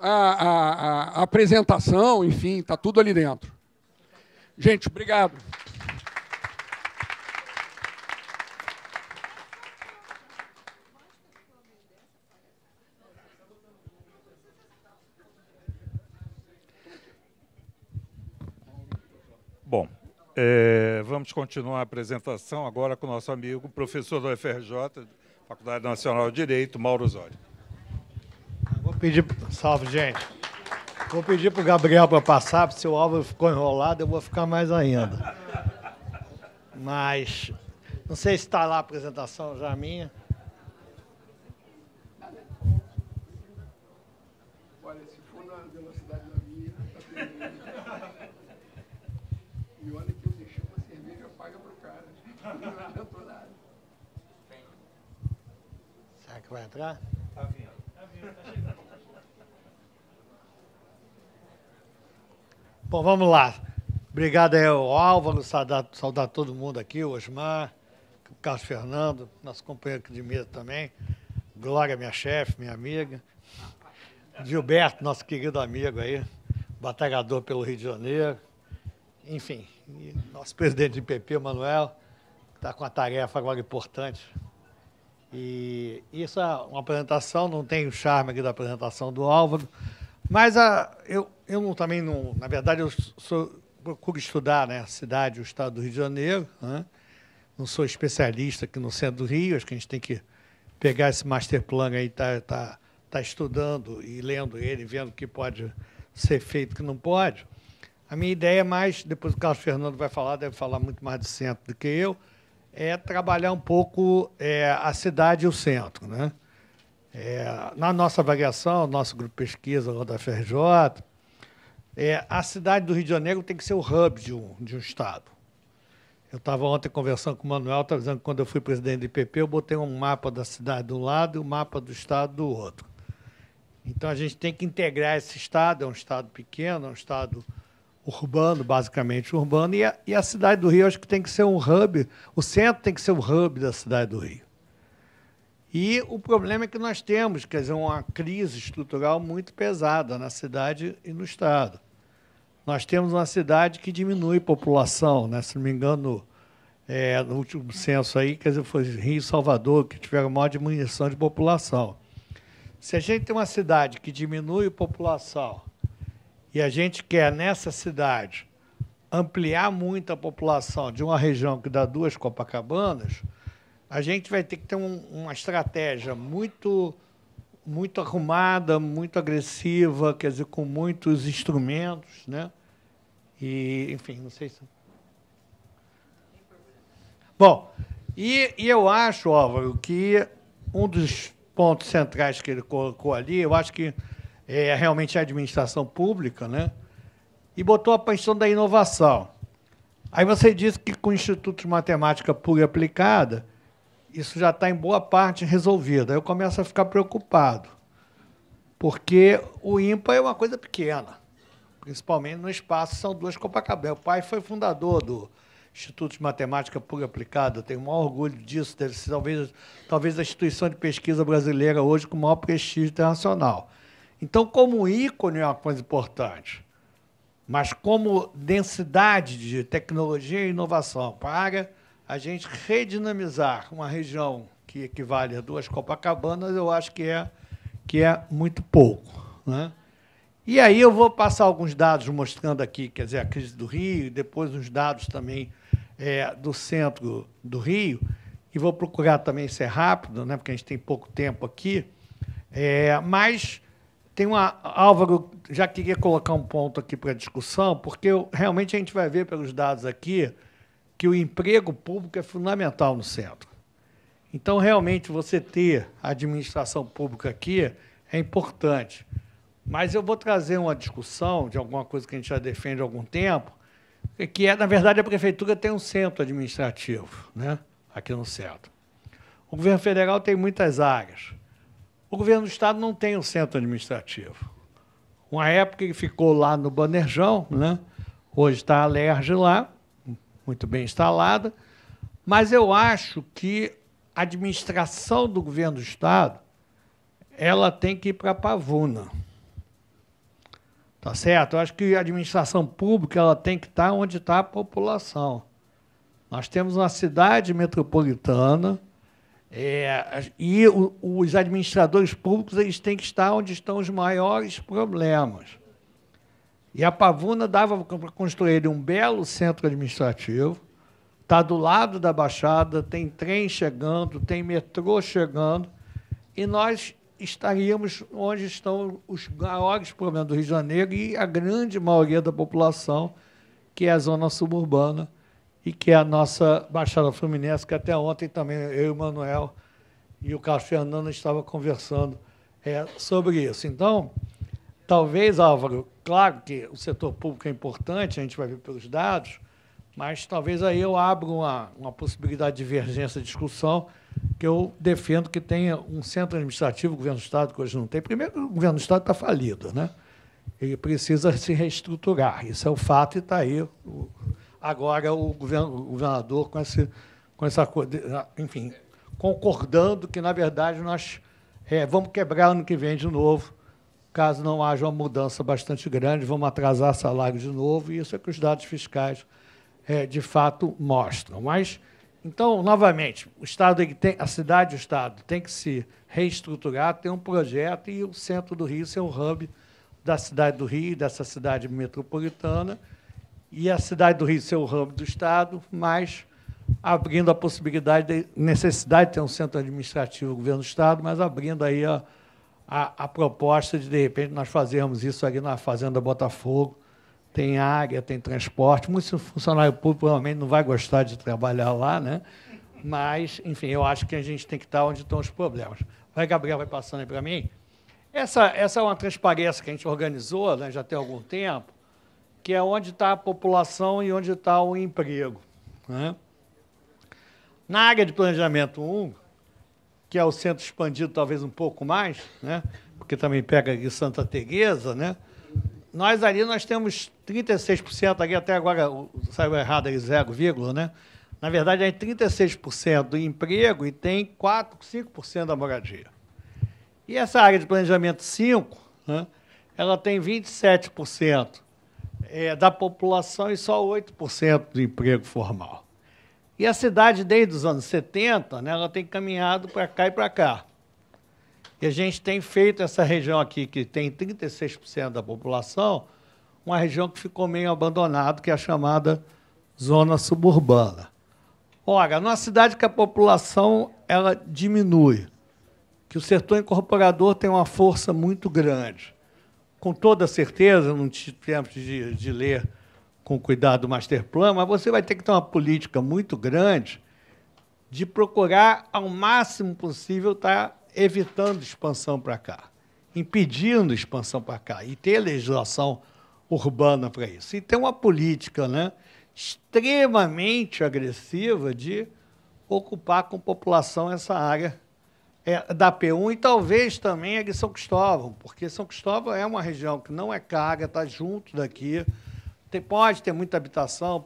a apresentação, enfim, está tudo ali dentro. Gente, obrigado.
Bom, vamos continuar a apresentação agora com o nosso amigo, professor do UFRJ, Faculdade Nacional de Direito, Mauro Osório.
Vou pedir... Salve, gente. Vou pedir para o Gabriel para passar, porque se o Álvaro ficou enrolado, eu vou ficar mais ainda. Mas, não sei se está lá a apresentação já minha.
Olha, se for na velocidade da minha, e olha que eu deixei uma cerveja paga para o cara. Não adiantou nada.
Será que vai entrar?
Tá vindo.
Bom, vamos lá. Obrigado aí ao Álvaro, saudar todo mundo aqui, o Osmar, o Carlos Fernando, nosso companheiro aqui de mesa também, Glória, minha chefe, minha amiga, Gilberto, nosso querido amigo aí, batalhador pelo Rio de Janeiro, enfim, e nosso presidente do IPP, Manuel, que está com uma tarefa agora importante. E isso é uma apresentação, não tem o charme aqui da apresentação do Álvaro, mas eu eu também não... Na verdade, procuro estudar, né, a cidade e o estado do Rio de Janeiro, né? Não sou especialista aqui no centro do Rio, acho que a gente tem que pegar esse master plan aí, tá estudando e lendo ele, vendo o que pode ser feito e o que não pode. A minha ideia é mais, depois o Carlos Fernando vai falar, deve falar muito mais do centro do que eu, é trabalhar um pouco a cidade e o centro, né? Na nossa avaliação, nosso grupo de pesquisa lá da FRJ, a cidade do Rio de Janeiro tem que ser o hub de um estado. Eu estava ontem conversando com o Manuel, estava dizendo que quando eu fui presidente do IPP, eu botei um mapa da cidade de um lado e um mapa do estado do outro. Então, a gente tem que integrar esse estado, é um estado pequeno, é um estado urbano, basicamente urbano, e a cidade do Rio acho que tem que ser um hub, o centro tem que ser o hub da cidade do Rio. E o problema é que nós temos, quer dizer, uma crise estrutural muito pesada na cidade e no estado. Nós temos uma cidade que diminui população, né? Se não me engano, no último censo aí, quer dizer, foi Rio e Salvador que tiveram maior diminuição de população. Se a gente tem uma cidade que diminui a população e a gente quer, nessa cidade, ampliar muito a população de uma região que dá 2 Copacabanas, a gente vai ter que ter uma estratégia muito arrumada, muito agressiva, quer dizer, com muitos instrumentos, né? E, enfim, não sei se... Bom, e eu acho, Álvaro, que um dos pontos centrais que ele colocou ali, eu acho que é realmente a administração pública, né? E botou a questão da inovação. Aí você disse que com o Instituto de Matemática Pura e Aplicada, isso já está em boa parte resolvido. Aí eu começo a ficar preocupado, porque o INPA é uma coisa pequena, principalmente no espaço, são 2 Copacabana. O pai foi fundador do Instituto de Matemática Pura e Aplicada, eu tenho o maior orgulho disso, deve ser talvez a instituição de pesquisa brasileira hoje com o maior prestígio internacional. Então, como ícone é uma coisa importante, mas como densidade de tecnologia e inovação para a gente redinamizar uma região que equivale a 2 Copacabanas, eu acho que é muito pouco, né? E aí eu vou passar alguns dados mostrando aqui, quer dizer, a crise do Rio, e depois uns dados também do centro do Rio, e vou procurar também ser rápido, né, porque a gente tem pouco tempo aqui, mas tem Álvaro, já queria colocar um ponto aqui para discussão, porque realmente a gente vai ver pelos dados aqui que o emprego público é fundamental no centro. Então, realmente, você ter a administração pública aqui é importante. Mas eu vou trazer uma discussão de alguma coisa que a gente já defende há algum tempo, que na verdade, a prefeitura tem um centro administrativo, né, aqui no centro. O governo federal tem muitas áreas. O governo do estado não tem um centro administrativo. Uma época ele ficou lá no Banejão, né? Hoje está a Alerj lá, muito bem instalada, mas eu acho que a administração do governo do estado ela tem que ir para a Pavuna. Tá certo? Eu acho que a administração pública ela tem que estar onde está a população. Nós temos uma cidade metropolitana e os administradores públicos eles têm que estar onde estão os maiores problemas. E a Pavuna dava para construir um belo centro administrativo, está do lado da Baixada, tem trem chegando, tem metrô chegando, e nós estaríamos onde estão os maiores problemas do Rio de Janeiro e a grande maioria da população, que é a zona suburbana e que é a nossa Baixada Fluminense, que até ontem também eu e o Manuel e o Carlos Fernando estavam conversando sobre isso. Então, talvez, Álvaro, claro que o setor público é importante, a gente vai ver pelos dados, mas talvez aí eu abra uma possibilidade de divergência de discussão, que eu defendo que tenha um centro administrativo, o governo do estado, que hoje não tem. Primeiro, o governo do estado está falido, né? Ele precisa se reestruturar, isso é o fato, e está aí agora o governador com essa coisa, enfim, concordando que, na verdade, nós vamos quebrar ano que vem de novo, caso não haja uma mudança bastante grande, vamos atrasar salário de novo, e isso é que os dados fiscais, de fato, mostram. Mas, então, novamente, o Estado, a cidade e o Estado tem que se reestruturar, ter um projeto, e o centro do Rio ser um hub da cidade do Rio, dessa cidade metropolitana, e a cidade do Rio ser o hub do Estado, mas abrindo a possibilidade, necessidade de ter um centro administrativo do governo do Estado, mas abrindo aí a proposta de repente, nós fazermos isso ali na Fazenda Botafogo. Tem área, tem transporte. Muito funcionário público provavelmente não vai gostar de trabalhar lá, né? Mas, enfim, eu acho que a gente tem que estar onde estão os problemas. Vai, Gabriel, vai passando aí para mim. Essa é uma transparência que a gente organizou, né, já tem algum tempo, que é onde está a população e onde está o emprego, né? Na área de planejamento 1, que é o centro expandido talvez um pouco mais, né, porque também pega aqui Santa Teresa, né, nós temos 36%, aqui até agora saiu errado aí 0, né? Na verdade, é 36% do emprego e tem 5% da moradia. E essa área de planejamento 5, né, ela tem 27% da população e só 8% do emprego formal. E a cidade, desde os anos 70, né, ela tem caminhado para cá e para cá. E a gente tem feito essa região aqui, que tem 36% da população, uma região que ficou meio abandonada, que é a chamada zona suburbana. Ora, numa cidade que a população ela diminui, que o setor incorporador tem uma força muito grande. Com toda certeza, não tivemos de ler com cuidado o Masterplan, mas você vai ter que ter uma política muito grande de procurar, ao máximo possível, estar evitando expansão para cá, impedindo expansão para cá, e ter legislação urbana para isso. E tem uma política, né, extremamente agressiva de ocupar com população essa área da P1 e talvez também a de São Cristóvão, porque São Cristóvão é uma região que não é cara, está junto daqui, pode ter muita habitação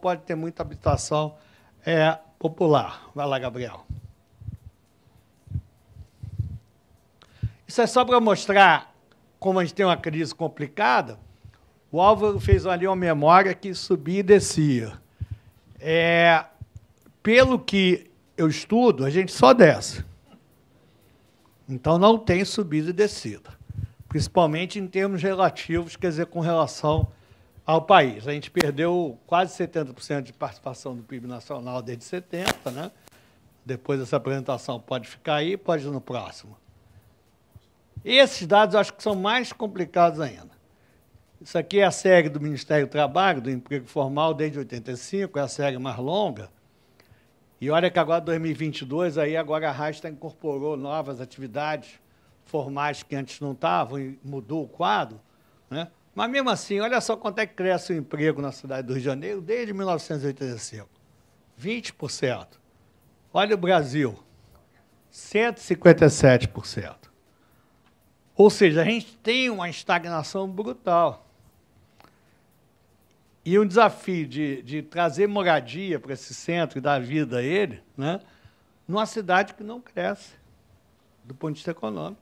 popular. Vai lá, Gabriel. Isso é só para mostrar como a gente tem uma crise complicada. O Álvaro fez ali uma memória que subia e descia. Pelo que eu estudo, a gente só desce. Então, não tem subida e descida, principalmente em termos relativos, quer dizer, com relação ao país. A gente perdeu quase 70% de participação do PIB nacional desde 70, né? Depois dessa apresentação pode ficar aí, pode ir no próximo. Esses dados eu acho que são mais complicados ainda. Isso aqui é a série do Ministério do Trabalho, do emprego formal, desde 85, é a série mais longa. E olha que agora, 2022, aí agora a Rasta incorporou novas atividades formais que antes não estavam e mudou o quadro, né? Mas, mesmo assim, olha só quanto é que cresce o emprego na cidade do Rio de Janeiro desde 1985. 20%. Olha o Brasil, 157%. Ou seja, a gente tem uma estagnação brutal. E um desafio de trazer moradia para esse centro e dar vida a ele, né, numa cidade que não cresce, do ponto de vista econômico.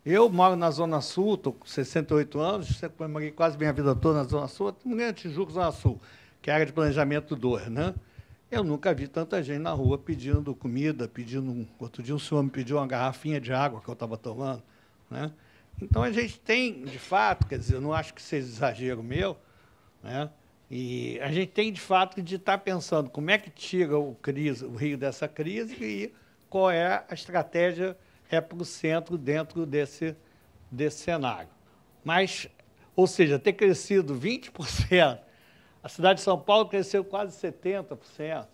Eu moro na Zona Sul, estou com 68 anos, morei quase minha vida toda na Zona Sul, morei na Tijuca, Zona Sul, que é a área de planejamento 2, né? Eu nunca vi tanta gente na rua pedindo comida, outro dia um senhor me pediu uma garrafinha de água que eu estava tomando, né? Então, a gente tem, de fato, quer dizer, eu não acho que seja exagero meu, né? E a gente tem, de fato, de estar pensando como é que tira o Rio dessa crise e qual é a estratégia para o centro dentro desse cenário. Mas, ou seja, ter crescido 20%, a cidade de São Paulo cresceu quase 70%.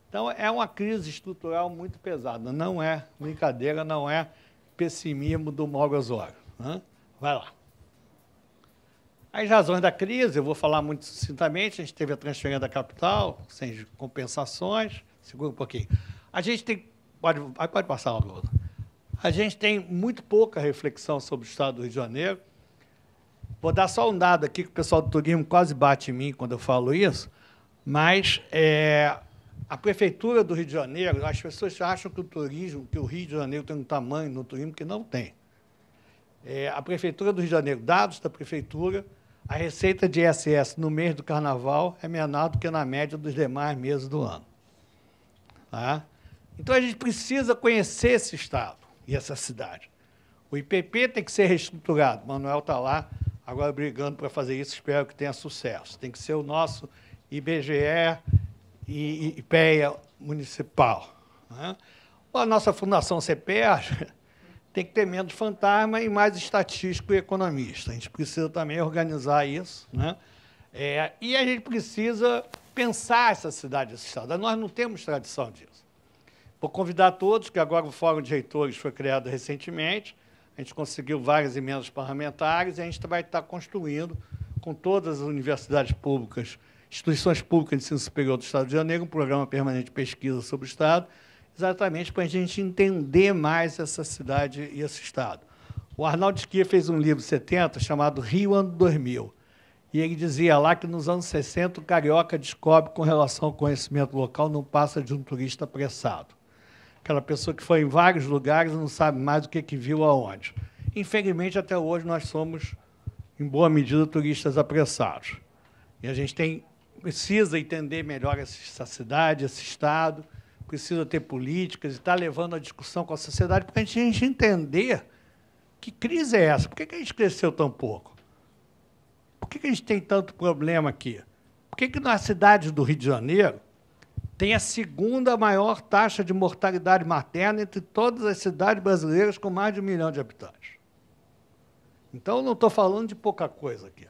Então, é uma crise estrutural muito pesada. Não é brincadeira, não é pessimismo do Mauro Osório, né? Vai lá. As razões da crise, eu vou falar muito sucintamente, a gente teve a transferência da capital, sem compensações, segura um pouquinho. A gente tem, pode passar logo. A gente tem muito pouca reflexão sobre o Estado do Rio de Janeiro. Vou dar só um dado aqui, que o pessoal do turismo quase bate em mim quando eu falo isso, mas a Prefeitura do Rio de Janeiro, as pessoas acham que o Rio de Janeiro tem um tamanho no turismo que não tem. A Prefeitura do Rio de Janeiro, dados da Prefeitura, a receita de ISS no mês do Carnaval é menor do que na média dos demais meses do ano. Tá? Então, a gente precisa conhecer esse Estado e essa cidade. O IPP tem que ser reestruturado. O Manuel está lá agora brigando para fazer isso, espero que tenha sucesso. Tem que ser o nosso IBGE e IPEA municipal, né? A nossa Fundação CEPER tem que ter menos fantasma e mais estatístico e economista. A gente precisa também organizar isso, né? E a gente precisa pensar essa cidade, esse estado. Nós não temos tradição disso. Vou convidar todos, que agora o Fórum de Reitores foi criado recentemente, a gente conseguiu várias emendas parlamentares e a gente vai estar construindo, com todas as universidades públicas, instituições públicas de ensino superior do Estado de Janeiro, um programa permanente de pesquisa sobre o Estado, exatamente para a gente entender mais essa cidade e esse Estado. O Arnaldo Schier fez um livro em 70 chamado Rio Ano 2000, e ele dizia lá que nos anos 60 o carioca descobre com relação ao conhecimento local não passa de um turista apressado. Aquela pessoa que foi em vários lugares e não sabe mais o que viu aonde. Infelizmente, até hoje, nós somos, em boa medida, turistas apressados. E a gente precisa entender melhor essa cidade, esse Estado, precisa ter políticas e estar levando a discussão com a sociedade para a gente entender que crise é essa, por que a gente cresceu tão pouco? Por que a gente tem tanto problema aqui? Por que na cidade do Rio de Janeiro tem a segunda maior taxa de mortalidade materna entre todas as cidades brasileiras com mais de 1 milhão de habitantes? Então, eu não estou falando de pouca coisa aqui,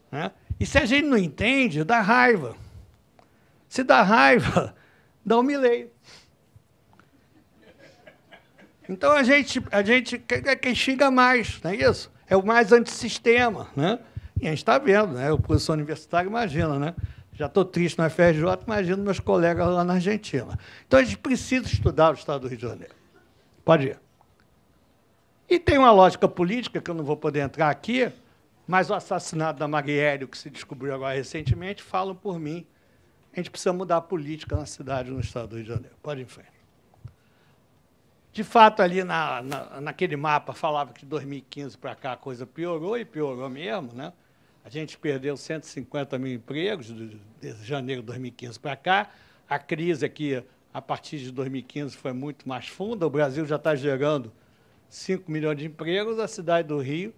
né? E se a gente não entende, dá raiva. Se dá raiva, dá um Milei. Então, a gente é quem xinga mais, não é isso? É o mais antissistema, né? E a gente está vendo, né? O professor universitário imagina, né? Já estou triste no FRJ, imagino meus colegas lá na Argentina. Então, a gente precisa estudar o Estado do Rio de Janeiro. Pode ir. E tem uma lógica política, que eu não vou poder entrar aqui, mas o assassinato da Marielle, que se descobriu agora recentemente, falam por mim. A gente precisa mudar a política na cidade, no Estado do Rio de Janeiro. Pode ir em frente. De fato, ali naquele mapa, falava que de 2015 para cá a coisa piorou, e piorou mesmo, né? A gente perdeu 150 mil empregos de janeiro de 2015 para cá. A crise aqui, a partir de 2015, foi muito mais funda. O Brasil já está gerando 5 milhões de empregos. A cidade do Rio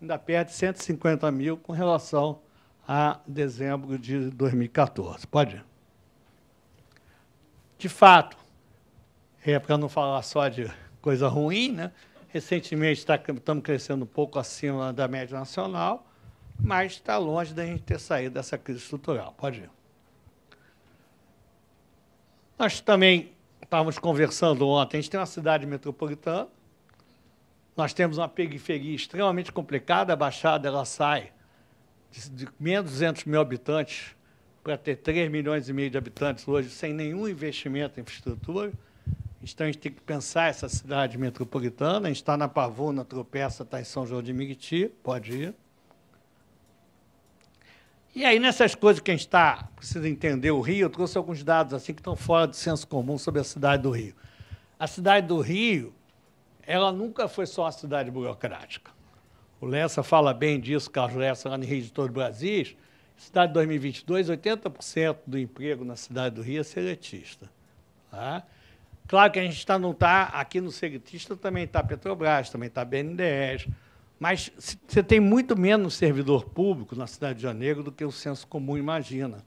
ainda perde 150 mil com relação a dezembro de 2014. Pode ir. De fato, para não falar só de coisa ruim, né? Recentemente estamos crescendo um pouco acima da média nacional, mas está longe da gente ter saído dessa crise estrutural. Pode ir. Nós também estávamos conversando ontem, a gente tem uma cidade metropolitana, nós temos uma periferia extremamente complicada, a Baixada ela sai de menos de 200 mil habitantes para ter 3 milhões e meio de habitantes hoje, sem nenhum investimento em infraestrutura. Então, a gente tem que pensar essa cidade metropolitana. A gente está na Pavuna, tropeça, está em São João de Meriti, pode ir. E aí, nessas coisas que a gente precisa entender o Rio, eu trouxe alguns dados assim que estão fora do senso comum sobre a cidade do Rio. A cidade do Rio, ela nunca foi só uma cidade burocrática. O Lessa fala bem disso, Carlos Lessa, lá no Rio de Todo o Brasil. Cidade de 2022, 80% do emprego na cidade do Rio é seletista. Tá? Claro que a gente não está, aqui no seletista também está Petrobras, também está BNDES, mas você tem muito menos servidor público na cidade de Janeiro do que o senso comum imagina.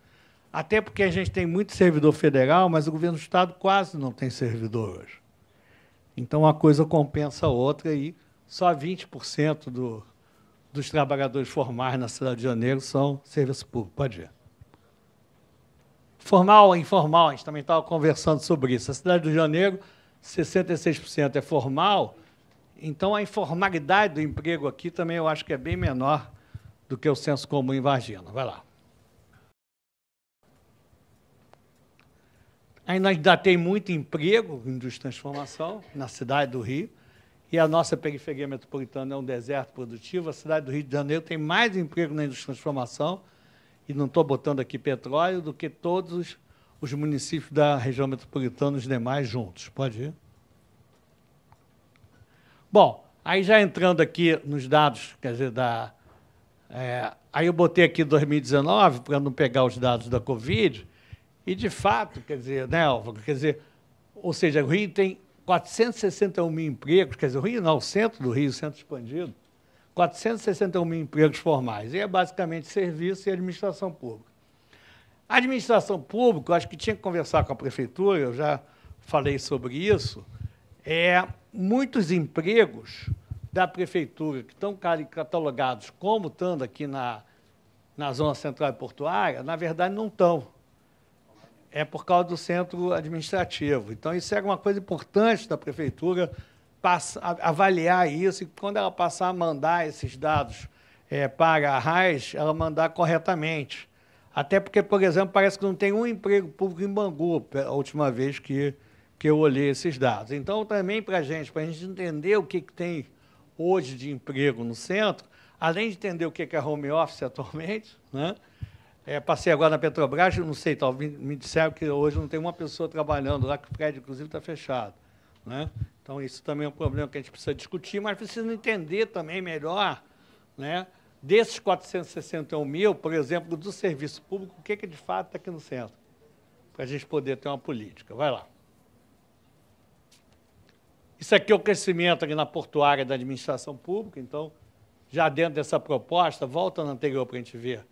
Até porque a gente tem muito servidor federal, mas o governo do Estado quase não tem servidor hoje. Então, uma coisa compensa a outra e só 20% dos trabalhadores formais na cidade de Janeiro são serviço público. Pode ir. Formal ou informal, a gente também estava conversando sobre isso. A cidade do Rio de Janeiro, 66% é formal, então a informalidade do emprego aqui também eu acho que é bem menor do que o senso comum imagina. Vai lá. Ainda tem muito emprego em indústria de transformação na cidade do Rio, e a nossa periferia metropolitana é um deserto produtivo. A cidade do Rio de Janeiro tem mais emprego na indústria de transformação, e não estou botando aqui petróleo, do que todos os municípios da região metropolitana, os demais juntos. Pode ir? Bom, aí já entrando aqui nos dados, quer dizer, aí eu botei aqui 2019, para não pegar os dados da Covid, e, de fato, quer dizer, né, Álvaro? Quer dizer, ou seja, o Rio tem 461 mil empregos, quer dizer, o Rio não, o centro do Rio, o centro expandido, 461 mil empregos formais. E é basicamente serviço e administração pública. A administração pública, eu acho que tinha que conversar com a prefeitura, eu já falei sobre isso, muitos empregos da prefeitura que estão catalogados como estando aqui na Zona Central e Portuária, na verdade, não estão. É por causa do centro administrativo. Então, isso é uma coisa importante da prefeitura avaliar isso, e quando ela passar a mandar esses dados para a RAIS, ela mandar corretamente. Até porque, por exemplo, parece que não tem um emprego público em Bangu, a última vez que eu olhei esses dados. Então, também para a gente entender o que tem hoje de emprego no centro, além de entender o que é home office atualmente, né? Passei agora na Petrobras, não sei, talvez me disseram que hoje não tem uma pessoa trabalhando lá, que o prédio, inclusive, está fechado, né? Então, isso também é um problema que a gente precisa discutir, mas precisa entender também melhor, né, desses 461 mil, por exemplo, do serviço público, o que de fato está aqui no centro, para a gente poder ter uma política. Vai lá. Isso aqui é o crescimento aqui na portuária da administração pública, então, já dentro dessa proposta, volta na anterior para a gente ver,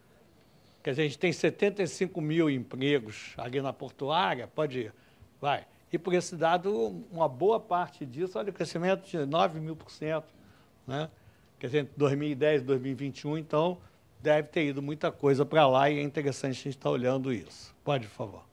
que a gente tem 75 mil empregos ali na portuária, pode ir, vai. E por esse dado, uma boa parte disso, olha o crescimento de 9.000%, né? Quer dizer, entre 2010 e 2021, então, deve ter ido muita coisa para lá e é interessante a gente estar olhando isso. Pode, por favor.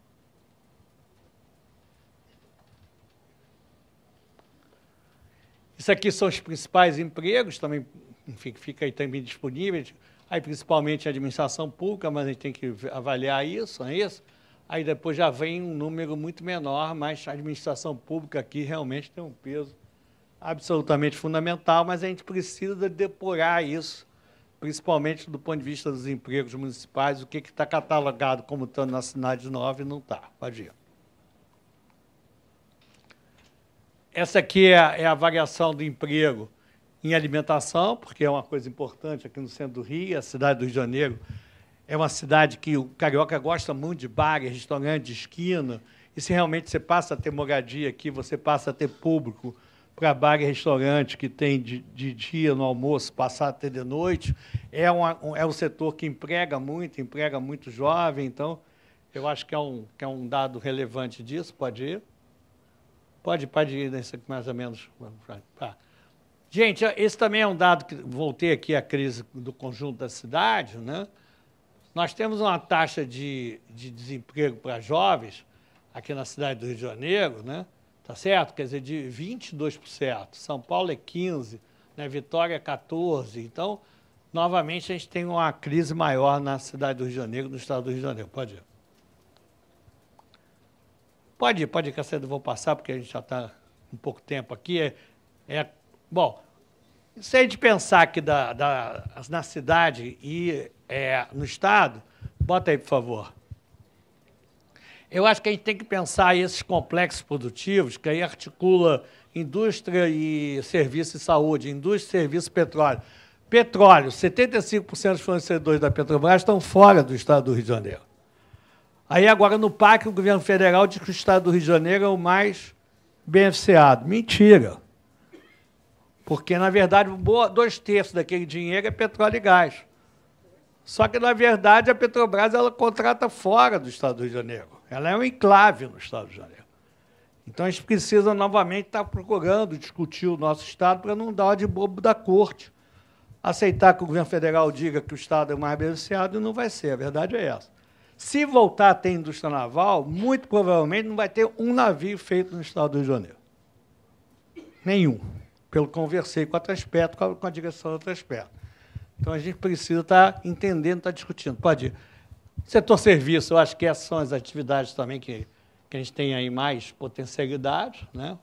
Isso aqui são os principais empregos, também, enfim, fica aí também disponível, aí principalmente a administração pública, mas a gente tem que avaliar isso, não é isso? Aí depois já vem um número muito menor, mas a administração pública aqui realmente tem um peso absolutamente fundamental, mas a gente precisa depurar isso, principalmente do ponto de vista dos empregos municipais, o que está catalogado como estando na cidade nova e não está. Pode ir. Essa aqui é a variação do emprego em alimentação, porque é uma coisa importante aqui no centro do Rio, a cidade do Rio de Janeiro é uma cidade que o carioca gosta muito de bar, restaurante de esquina, e se realmente você passa a ter moradia aqui, você passa a ter público para bar e restaurante que tem de dia no almoço, passar a ter de noite, é um setor que emprega muito jovem, então eu acho que é um dado relevante disso. Pode ir? Pode ir nesse aqui mais ou menos. Tá. Gente, esse também é um dado que voltei aqui à crise do conjunto da cidade, né? Nós temos uma taxa de desemprego para jovens aqui na cidade do Rio de Janeiro, né? Tá certo? Quer dizer, de 22%. São Paulo é 15%, né? Vitória é 14%. Então, novamente, a gente tem uma crise maior na cidade do Rio de Janeiro, no estado do Rio de Janeiro. Pode ir. Pode ir, que eu vou passar, porque a gente já está um pouco tempo aqui. Bom, se a gente pensar que na cidade e no estado, bota aí, por favor. Eu acho que a gente tem que pensar esses complexos produtivos, que aí articula indústria e serviço e saúde, indústria, serviço e petróleo. Petróleo, 75% dos fornecedores da Petrobras estão fora do estado do Rio de Janeiro. Aí agora no PAC o governo federal diz que o estado do Rio de Janeiro é o mais beneficiado. Mentira. Porque, na verdade, 2/3 daquele dinheiro é petróleo e gás. Só que, na verdade, a Petrobras ela contrata fora do estado do Rio de Janeiro. Ela é um enclave no estado do Rio de Janeiro. Então, a gente precisa, novamente, estar procurando discutir o nosso estado para não dar de bobo da corte. Aceitar que o governo federal diga que o estado é o mais beneficiado e não vai ser. A verdade é essa. Se voltar a ter indústria naval, muito provavelmente não vai ter um navio feito no estado do Rio de Janeiro. Nenhum. Pelo que conversei com a Transpetro, com a direção da Transpetro. Então, a gente precisa estar entendendo, estar discutindo. Pode ir. Setor serviço, eu acho que essas são as atividades também que a gente tem aí mais potencialidade, né?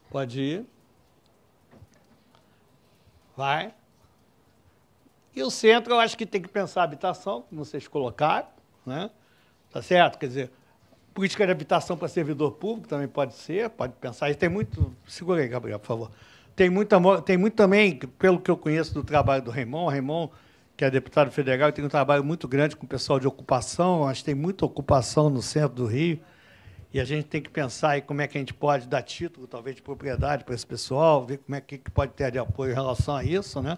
Pode ir. Vai. E o centro, eu acho que tem que pensar a habitação, como vocês colocaram, né? Tá certo? Quer dizer, política de habitação para servidor público também pode ser, pode pensar. E tem muito... Segura aí, Gabriel, por favor. Tem muito também, pelo que eu conheço do trabalho do Raimon, que é deputado federal, tem um trabalho muito grande com o pessoal de ocupação, acho que tem muita ocupação no centro do Rio. E a gente tem que pensar aí como é que a gente pode dar título, talvez, de propriedade para esse pessoal, ver como é que pode ter de apoio em relação a isso, né?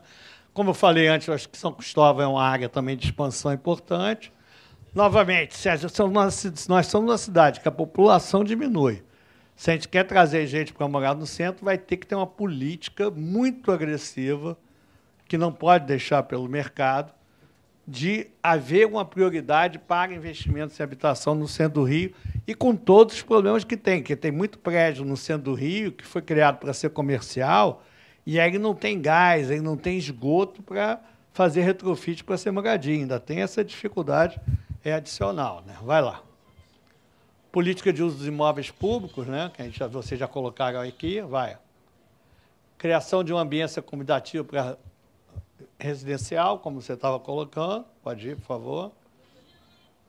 Como eu falei antes, eu acho que São Cristóvão é uma área também de expansão importante. Novamente, Sérgio, nós somos uma cidade que a população diminui. Se a gente quer trazer gente para morar no centro, vai ter que ter uma política muito agressiva, que não pode deixar pelo mercado, de haver uma prioridade para investimentos em habitação no centro do Rio e com todos os problemas que tem, porque tem muito prédio no centro do Rio que foi criado para ser comercial e aí não tem gás, aí não tem esgoto para fazer retrofit para ser moradia. Ainda tem essa dificuldade adicional, né? Vai lá. Política de uso dos imóveis públicos, né? Que vocês já colocaram aqui, vai. Criação de uma ambiência comodativa para residencial, como você estava colocando. Pode ir, por favor.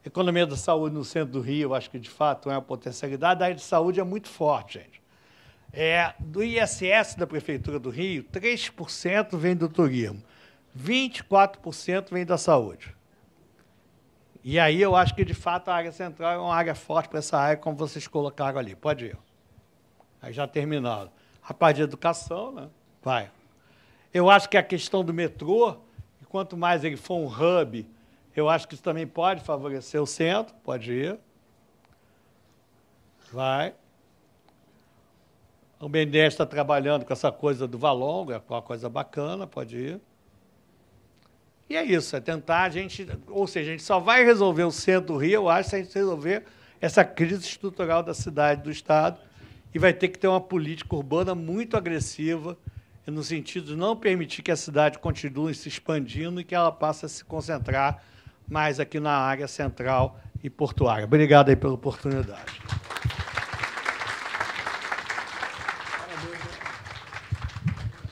Economia da saúde no centro do Rio, acho que, de fato, é uma potencialidade. A área de saúde é muito forte, gente. Do ISS da Prefeitura do Rio, 3% vem do turismo, 24% vem da saúde. E aí eu acho que, de fato, a área central é uma área forte para essa área, como vocês colocaram ali. Pode ir. Aí já terminaram. A parte de educação, né? Vai. Eu acho que a questão do metrô, quanto mais ele for um hub, eu acho que isso também pode favorecer o centro. Pode ir. Vai. O BNDES está trabalhando com essa coisa do Valongo, é uma coisa bacana, pode ir. E é isso, é tentar a gente... Ou seja, a gente só vai resolver o centro do Rio, eu acho, se a gente resolver essa crise estrutural da cidade, do Estado, e vai ter que ter uma política urbana muito agressiva, no sentido de não permitir que a cidade continue se expandindo e que ela passe a se concentrar mais aqui na área central e portuária. Obrigado aí pela oportunidade.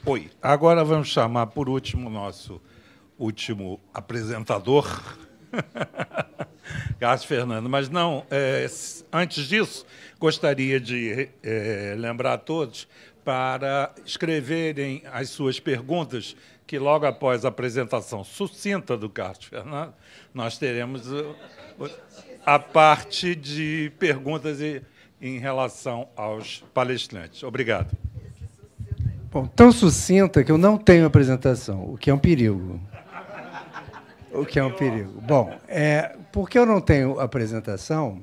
Oi. Agora vamos chamar, por último, o nosso último apresentador, Carlos Fernando. Mas não, antes disso, gostaria de lembrar a todos para escreverem as suas perguntas, que logo após a apresentação sucinta do Carlos Fernando, nós teremos a parte de perguntas em relação aos palestrantes. Obrigado.
Bom, tão sucinta que eu não tenho apresentação, o que é um perigo. O que é um perigo. Bom, porque eu não tenho apresentação,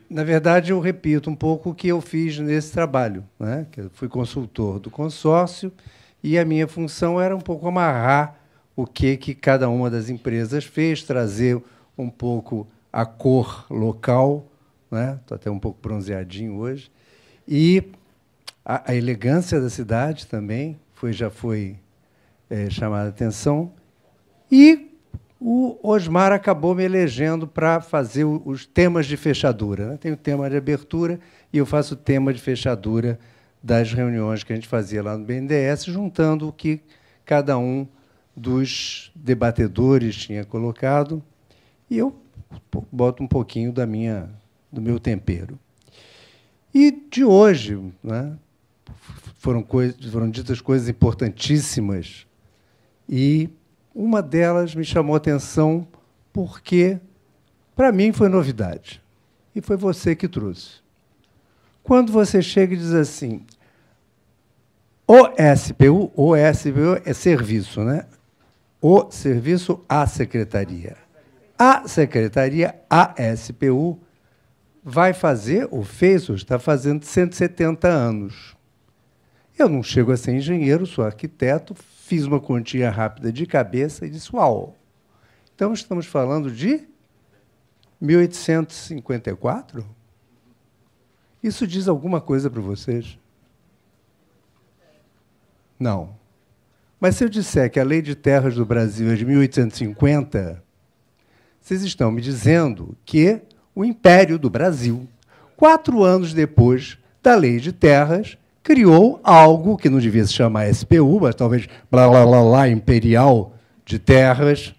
na verdade, eu repito um pouco o que eu fiz nesse trabalho, né? Que eu fui consultor do consórcio e a minha função era um pouco amarrar o que cada uma das empresas fez, trazer um pouco a cor local, né? Estou até um pouco bronzeadinho hoje, e a elegância da cidade também já foi chamada a atenção, e o Osmar acabou me elegendo para fazer os temas de fechadura, né? Tem o tema de abertura e eu faço o tema de fechadura das reuniões que a gente fazia lá no BNDES, juntando o que cada um dos debatedores tinha colocado, e eu boto um pouquinho do meu tempero. E, de hoje, né, foram ditas coisas importantíssimas, e uma delas me chamou a atenção porque, para mim, foi novidade. E foi você que trouxe. Quando você chega e diz assim, OSPU é serviço, né? O serviço, a secretaria. A secretaria, a SPU, vai fazer, ou fez, ou está fazendo 170 anos. Eu não chego a ser engenheiro, sou arquiteto, fiz uma continha rápida de cabeça e disse, uau, então estamos falando de 1854? Isso diz alguma coisa para vocês? Não. Mas se eu disser que a Lei de Terras do Brasil é de 1850, vocês estão me dizendo que o Império do Brasil, 4 anos depois da Lei de Terras, criou algo que não devia se chamar SPU, mas talvez blá, blá, blá, blá, imperial de terras,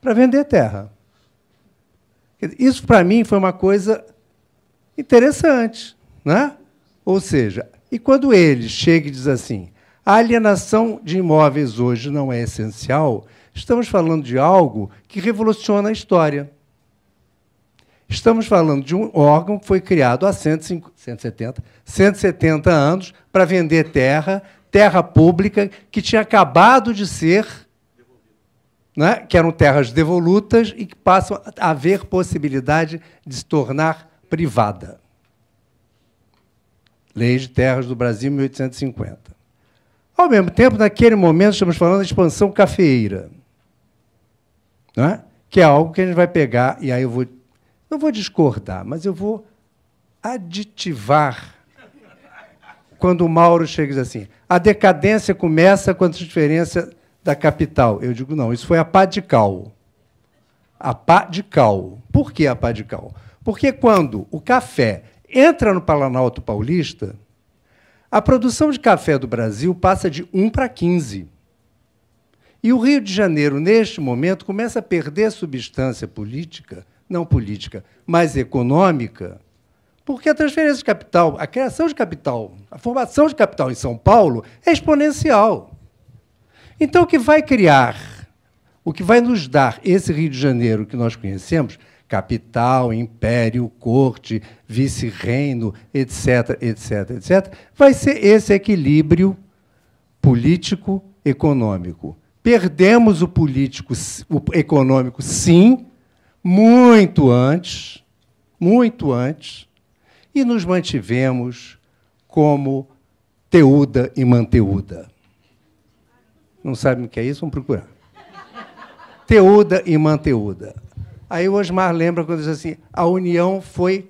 para vender terra. Isso, para mim, foi uma coisa interessante, né? Ou seja, e quando ele chega e diz assim, a alienação de imóveis hoje não é essencial, estamos falando de algo que revoluciona a história. Estamos falando de um órgão que foi criado há 170 anos para vender terra pública que tinha acabado de ser, né, que eram terras devolutas e que passam a haver possibilidade de se tornar privada. Lei de Terras do Brasil, 1850. Ao mesmo tempo, naquele momento, estamos falando da expansão cafeeira, né, que é algo que a gente vai pegar, e aí não vou discordar, mas eu vou aditivar quando o Mauro chega e diz assim, a decadência começa com a transferência da capital. Eu digo, não, isso foi a pá de cal. A pá de cal. Por que a pá de cal? Porque quando o café entra no Planalto Paulista, a produção de café do Brasil passa de 1 para 15. E o Rio de Janeiro, neste momento, começa a perder substância política, não política, mas econômica, porque a transferência de capital, a criação de capital, a formação de capital em São Paulo é exponencial. Então, o que vai criar, o que vai nos dar esse Rio de Janeiro que nós conhecemos, capital, império, corte, vice-reino, etc., etc., etc., vai ser esse equilíbrio político-econômico. Perdemos o econômico, sim, muito antes, e nos mantivemos como teuda e manteuda. Não sabem o que é isso? Vamos procurar. Teuda e manteuda. Aí o Osmar lembra quando diz assim, a União foi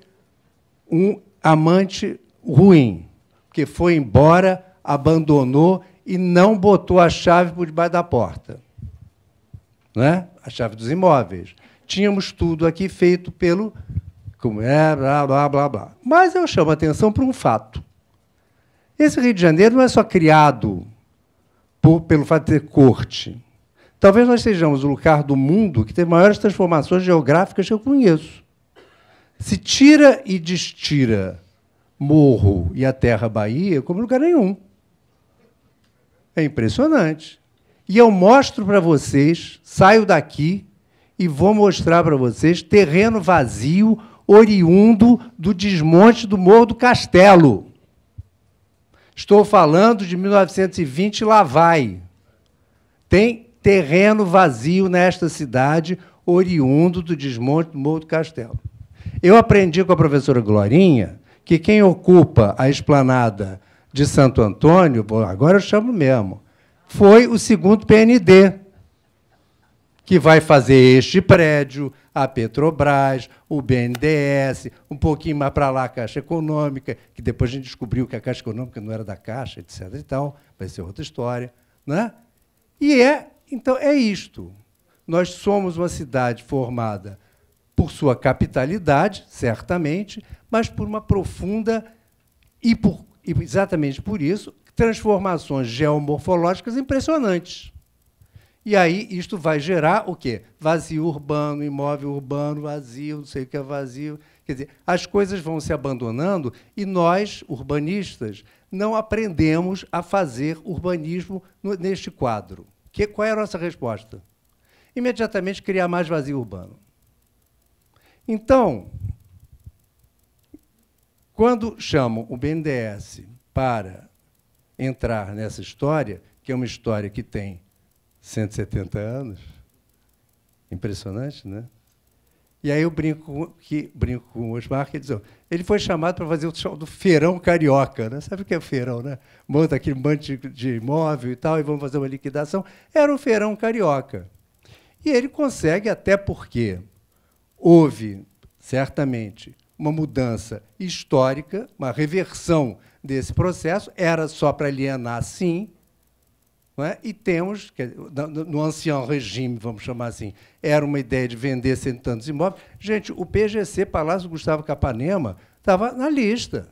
um amante ruim, porque foi embora, abandonou e não botou a chave por debaixo da porta. Não é? A chave dos imóveis. Tínhamos tudo aqui feito pelo... como é, blá, blá, blá, blá. Mas eu chamo a atenção para um fato. Esse Rio de Janeiro não é só criado pelo fato de ter corte. Talvez nós sejamos o lugar do mundo que tem maiores transformações geográficas que eu conheço. Se tira e destira Morro e a Terra Bahia, como lugar nenhum. É impressionante. E eu mostro para vocês, saio daqui e vou mostrar para vocês terreno vazio oriundo do desmonte do Morro do Castelo. Estou falando de 1920, lá vai. Tem terreno vazio nesta cidade, oriundo do desmonte do Morro do Castelo. Eu aprendi com a professora Glorinha que quem ocupa a esplanada de Santo Antônio, agora eu chamo mesmo, foi o segundo PND, que vai fazer este prédio, a Petrobras, o BNDES, um pouquinho mais para lá a Caixa Econômica, que depois a gente descobriu que a Caixa Econômica não era da Caixa, etc. e tal, vai ser outra história. Né? Então, é isto. Nós somos uma cidade formada por sua capitalidade, certamente, mas por uma profunda, e exatamente por isso, transformações geomorfológicas impressionantes. E aí isto vai gerar o quê? Vazio urbano, imóvel urbano, vazio, não sei o que é vazio. Quer dizer, as coisas vão se abandonando e nós, urbanistas, não aprendemos a fazer urbanismo neste quadro. Qual é a nossa resposta? Imediatamente criar mais vazio urbano. Então, quando chamam o BNDES para entrar nessa história, que é uma história que tem 170 anos, impressionante, né? E aí eu brinco com o Osmar, que diz, ele foi chamado para fazer o show do feirão carioca, né? Sabe o que é feirão, né? Monta aquele monte de imóvel e tal, e vamos fazer uma liquidação. Era um feirão carioca. E ele consegue, até porque houve, certamente, uma mudança histórica, uma reversão desse processo, era só para alienar, sim, não é? E temos, no ancien regime, vamos chamar assim, era uma ideia de vender cento e tantos imóveis. Gente, o PGC, Palácio Gustavo Capanema, estava na lista.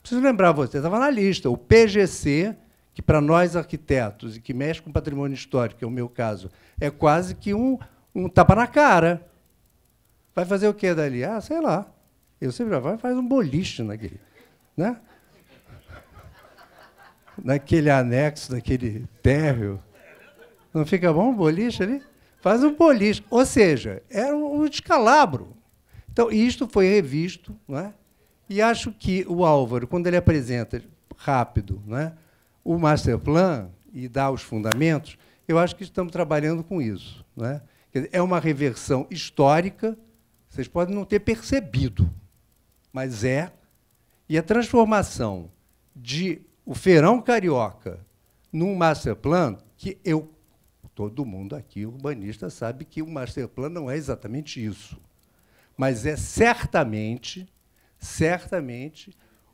Preciso lembrar você, estava na lista. O PGC, que para nós arquitetos e que mexe com patrimônio histórico, que é o meu caso, é quase que um tapa na cara. Vai fazer o quê dali? Ah, sei lá. Eu sempre vai faz um boliche naquele, né? Naquele anexo, naquele térreo. Não fica bom um boliche ali? Faz um boliche. Ou seja, era um descalabro. Então, isto foi revisto, não é? E acho que o Álvaro, quando ele apresenta rápido, não é, o master plan e dá os fundamentos, eu acho que estamos trabalhando com isso. Não é? Quer dizer, é uma reversão histórica, vocês podem não ter percebido, mas é. E a transformação de o feirão carioca num master plan, que todo mundo aqui, urbanista, sabe que o master plan não é exatamente isso, mas é certamente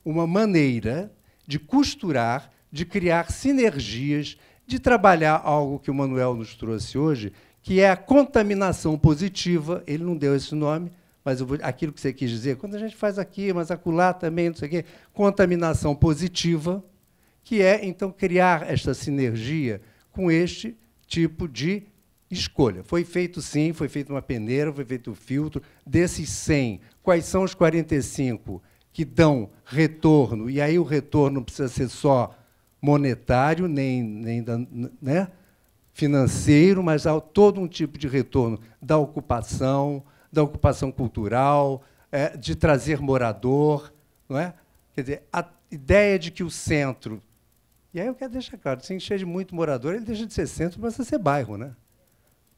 uma maneira de costurar, de criar sinergias, de trabalhar algo que o Manuel nos trouxe hoje, que é a contaminação positiva. Ele não deu esse nome, mas aquilo que você quis dizer, quando a gente faz aqui, mas acolá também, não sei o quê, contaminação positiva, que é, então, criar esta sinergia com este tipo de escolha. Foi feito, sim, foi feita uma peneira, foi feito um filtro. Desses 100, quais são os 45 que dão retorno? E aí o retorno não precisa ser só monetário, nem né, financeiro, mas há todo um tipo de retorno da ocupação cultural, de trazer morador. Não é? Quer dizer, a ideia de que o centro... E aí eu quero deixar claro, se encher de muito morador, ele deixa de ser centro, passa a ser bairro. Né?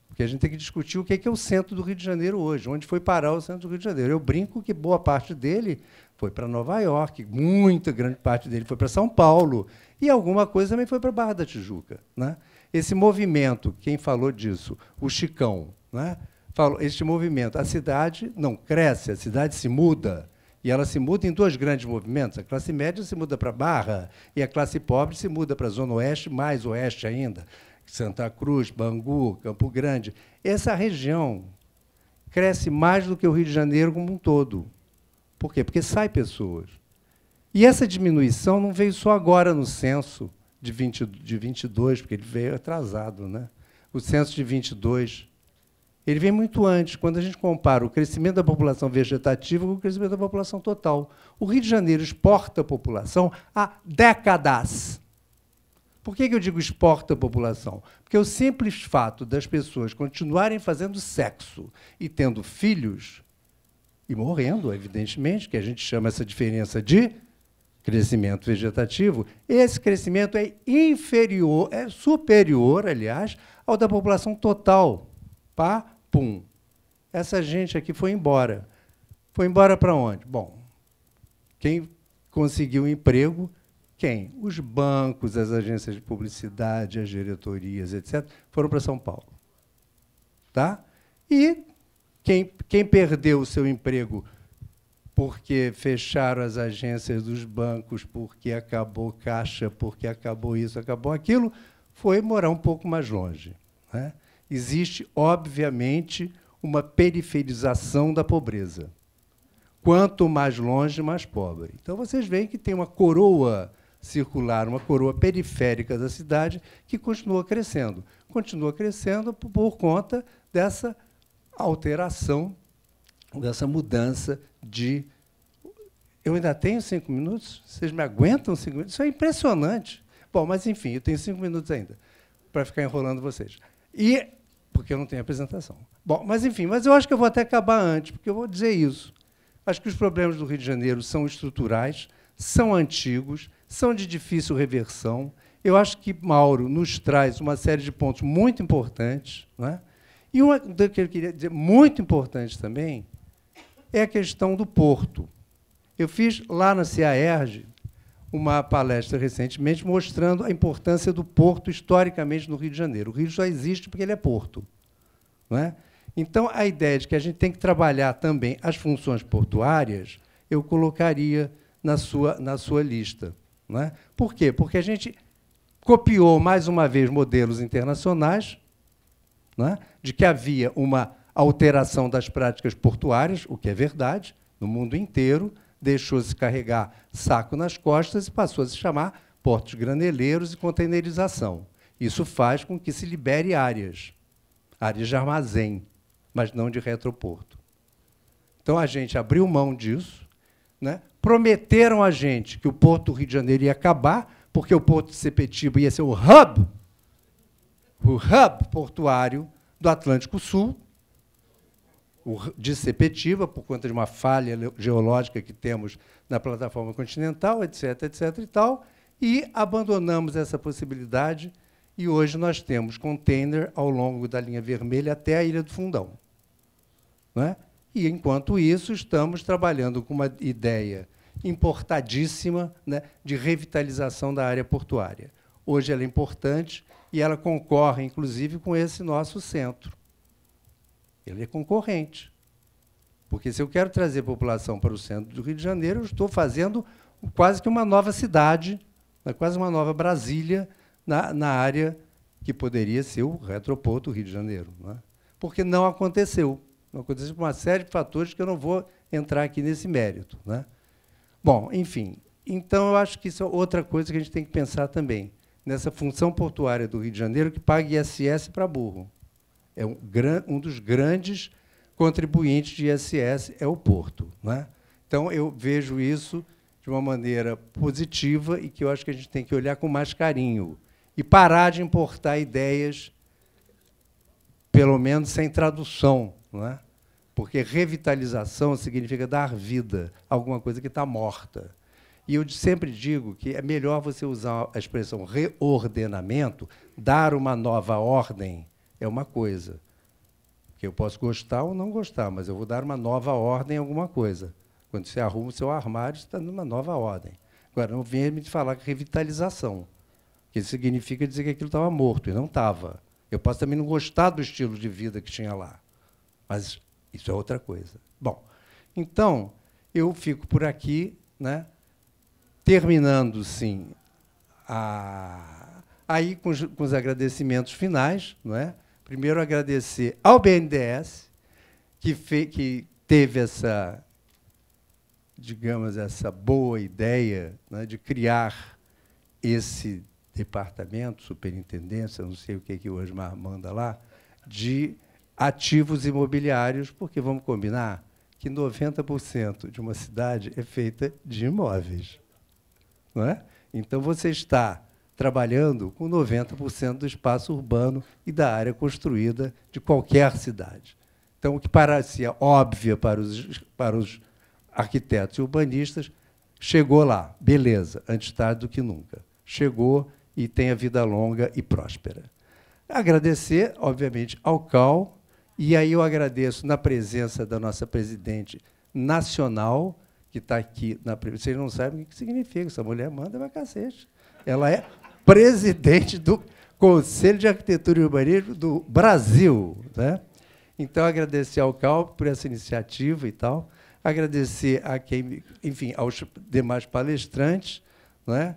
Porque a gente tem que discutir o que é o centro do Rio de Janeiro hoje, onde foi parar o centro do Rio de Janeiro. Eu brinco que boa parte dele foi para Nova York, muita grande parte dele foi para São Paulo, e alguma coisa também foi para a Barra da Tijuca. Né? Esse movimento, quem falou disso? O Chicão. Né? Falou, este movimento, a cidade não cresce, a cidade se muda, e ela se muda em dois grandes movimentos. A classe média se muda para a Barra, e a classe pobre se muda para a Zona Oeste, mais Oeste ainda. Santa Cruz, Bangu, Campo Grande. Essa região cresce mais do que o Rio de Janeiro como um todo. Por quê? Porque saem pessoas. E essa diminuição não veio só agora no censo de 22, porque ele veio atrasado. Né? O censo de 22, ele vem muito antes, quando a gente compara o crescimento da população vegetativa com o crescimento da população total. O Rio de Janeiro exporta a população há décadas. Por que eu digo exporta a população? Porque o simples fato das pessoas continuarem fazendo sexo e tendo filhos, e morrendo, evidentemente, que a gente chama essa diferença de crescimento vegetativo, esse crescimento é inferior, é superior, aliás, ao da população total. Pá, pum. Essa gente aqui foi embora. Foi embora para onde? Bom, quem conseguiu emprego... Quem? Os bancos, as agências de publicidade, as diretorias, etc., foram para São Paulo. Tá? E quem perdeu o seu emprego porque fecharam as agências dos bancos, porque acabou caixa, porque acabou isso, acabou aquilo, foi morar um pouco mais longe. Né? Existe, obviamente, uma periferização da pobreza. Quanto mais longe, mais pobre. Então, vocês veem que tem uma coroa circular, uma coroa periférica da cidade, que continua crescendo. Continua crescendo por conta dessa alteração, dessa mudança de... Eu ainda tenho 5 minutos? Vocês me aguentam 5 minutos? Isso é impressionante. Bom, mas, enfim, eu tenho 5 minutos ainda para ficar enrolando vocês. Porque eu não tenho apresentação. Bom, mas, enfim, mas eu acho que eu vou até acabar antes, porque eu vou dizer isso. Acho que os problemas do Rio de Janeiro são estruturais, são antigos, são de difícil reversão. Eu acho que Mauro nos traz uma série de pontos muito importantes. Não é? E uma que eu queria dizer muito importante também é a questão do porto. Eu fiz lá na CAERJ uma palestra recentemente mostrando a importância do porto historicamente no Rio de Janeiro. O Rio só existe porque ele é porto. Não é? Então, a ideia de que a gente tem que trabalhar também as funções portuárias, eu colocaria na sua lista. Não é? Por quê? Porque a gente copiou, mais uma vez, modelos internacionais, não é? De que havia uma alteração das práticas portuárias, o que é verdade, no mundo inteiro, deixou-se carregar saco nas costas e passou a se chamar portos graneleiros e containerização. Isso faz com que se libere áreas de armazém, mas não de retroporto. Então, a gente abriu mão disso, né? Prometeram a gente que o Porto do Rio de Janeiro ia acabar, porque o Porto de Sepetiba ia ser o hub portuário do Atlântico Sul. de Sepetiba, por conta de uma falha geológica que temos na plataforma continental, etc., etc. e tal, e abandonamos essa possibilidade, e hoje nós temos container ao longo da linha vermelha até a Ilha do Fundão. Não é? E, enquanto isso, estamos trabalhando com uma ideia importadíssima, né, de revitalização da área portuária. Hoje ela é importante e ela concorre, inclusive, com esse nosso centro. Ele é concorrente. Porque, se eu quero trazer população para o centro do Rio de Janeiro, eu estou fazendo quase que uma nova cidade, né, quase uma nova Brasília, na área que poderia ser o retroporto do Rio de Janeiro. Não é? Porque não aconteceu. Não aconteceu por uma série de fatores que eu não vou entrar aqui nesse mérito. Né? Bom, enfim, então eu acho que isso é outra coisa que a gente tem que pensar também, nessa função portuária do Rio de Janeiro que paga ISS para burro. É um dos grandes contribuintes de ISS é o porto. Né? Então, eu vejo isso de uma maneira positiva e que eu acho que a gente tem que olhar com mais carinho e parar de importar ideias, pelo menos sem tradução, não é? Porque revitalização significa dar vida a alguma coisa que está morta. E eu sempre digo que é melhor você usar a expressão reordenamento, dar uma nova ordem, é uma coisa. Que eu posso gostar ou não gostar, mas eu vou dar uma nova ordem a alguma coisa. Quando você arruma o seu armário, você está dando uma nova ordem. Agora, não venha me falar que revitalização, que isso significa dizer que aquilo estava morto, e não estava. Eu posso também não gostar do estilo de vida que tinha lá, mas isso é outra coisa. Bom, então, eu fico por aqui, né, terminando, sim, aí com os agradecimentos finais. Não é? Primeiro, agradecer ao BNDES, que teve essa, digamos, essa boa ideia, né, de criar esse departamento, superintendência, não sei o que o Osmar manda lá, de ativos imobiliários, porque, vamos combinar, que 90% de uma cidade é feita de imóveis. Não é? Então, você está trabalhando com 90% do espaço urbano e da área construída de qualquer cidade. Então, o que parecia óbvio para os arquitetos e urbanistas, chegou lá. Beleza, antes tarde do que nunca. Chegou e tenha vida longa e próspera. Agradecer, obviamente, ao CAL, e aí eu agradeço na presença da nossa presidente nacional, que está aqui. Vocês não sabem o que significa, essa mulher manda pra cacete. Ela é presidente do Conselho de Arquitetura e Urbanismo do Brasil. Né? Então, agradecer ao CAL por essa iniciativa e tal, agradecer a quem, enfim, aos demais palestrantes, né?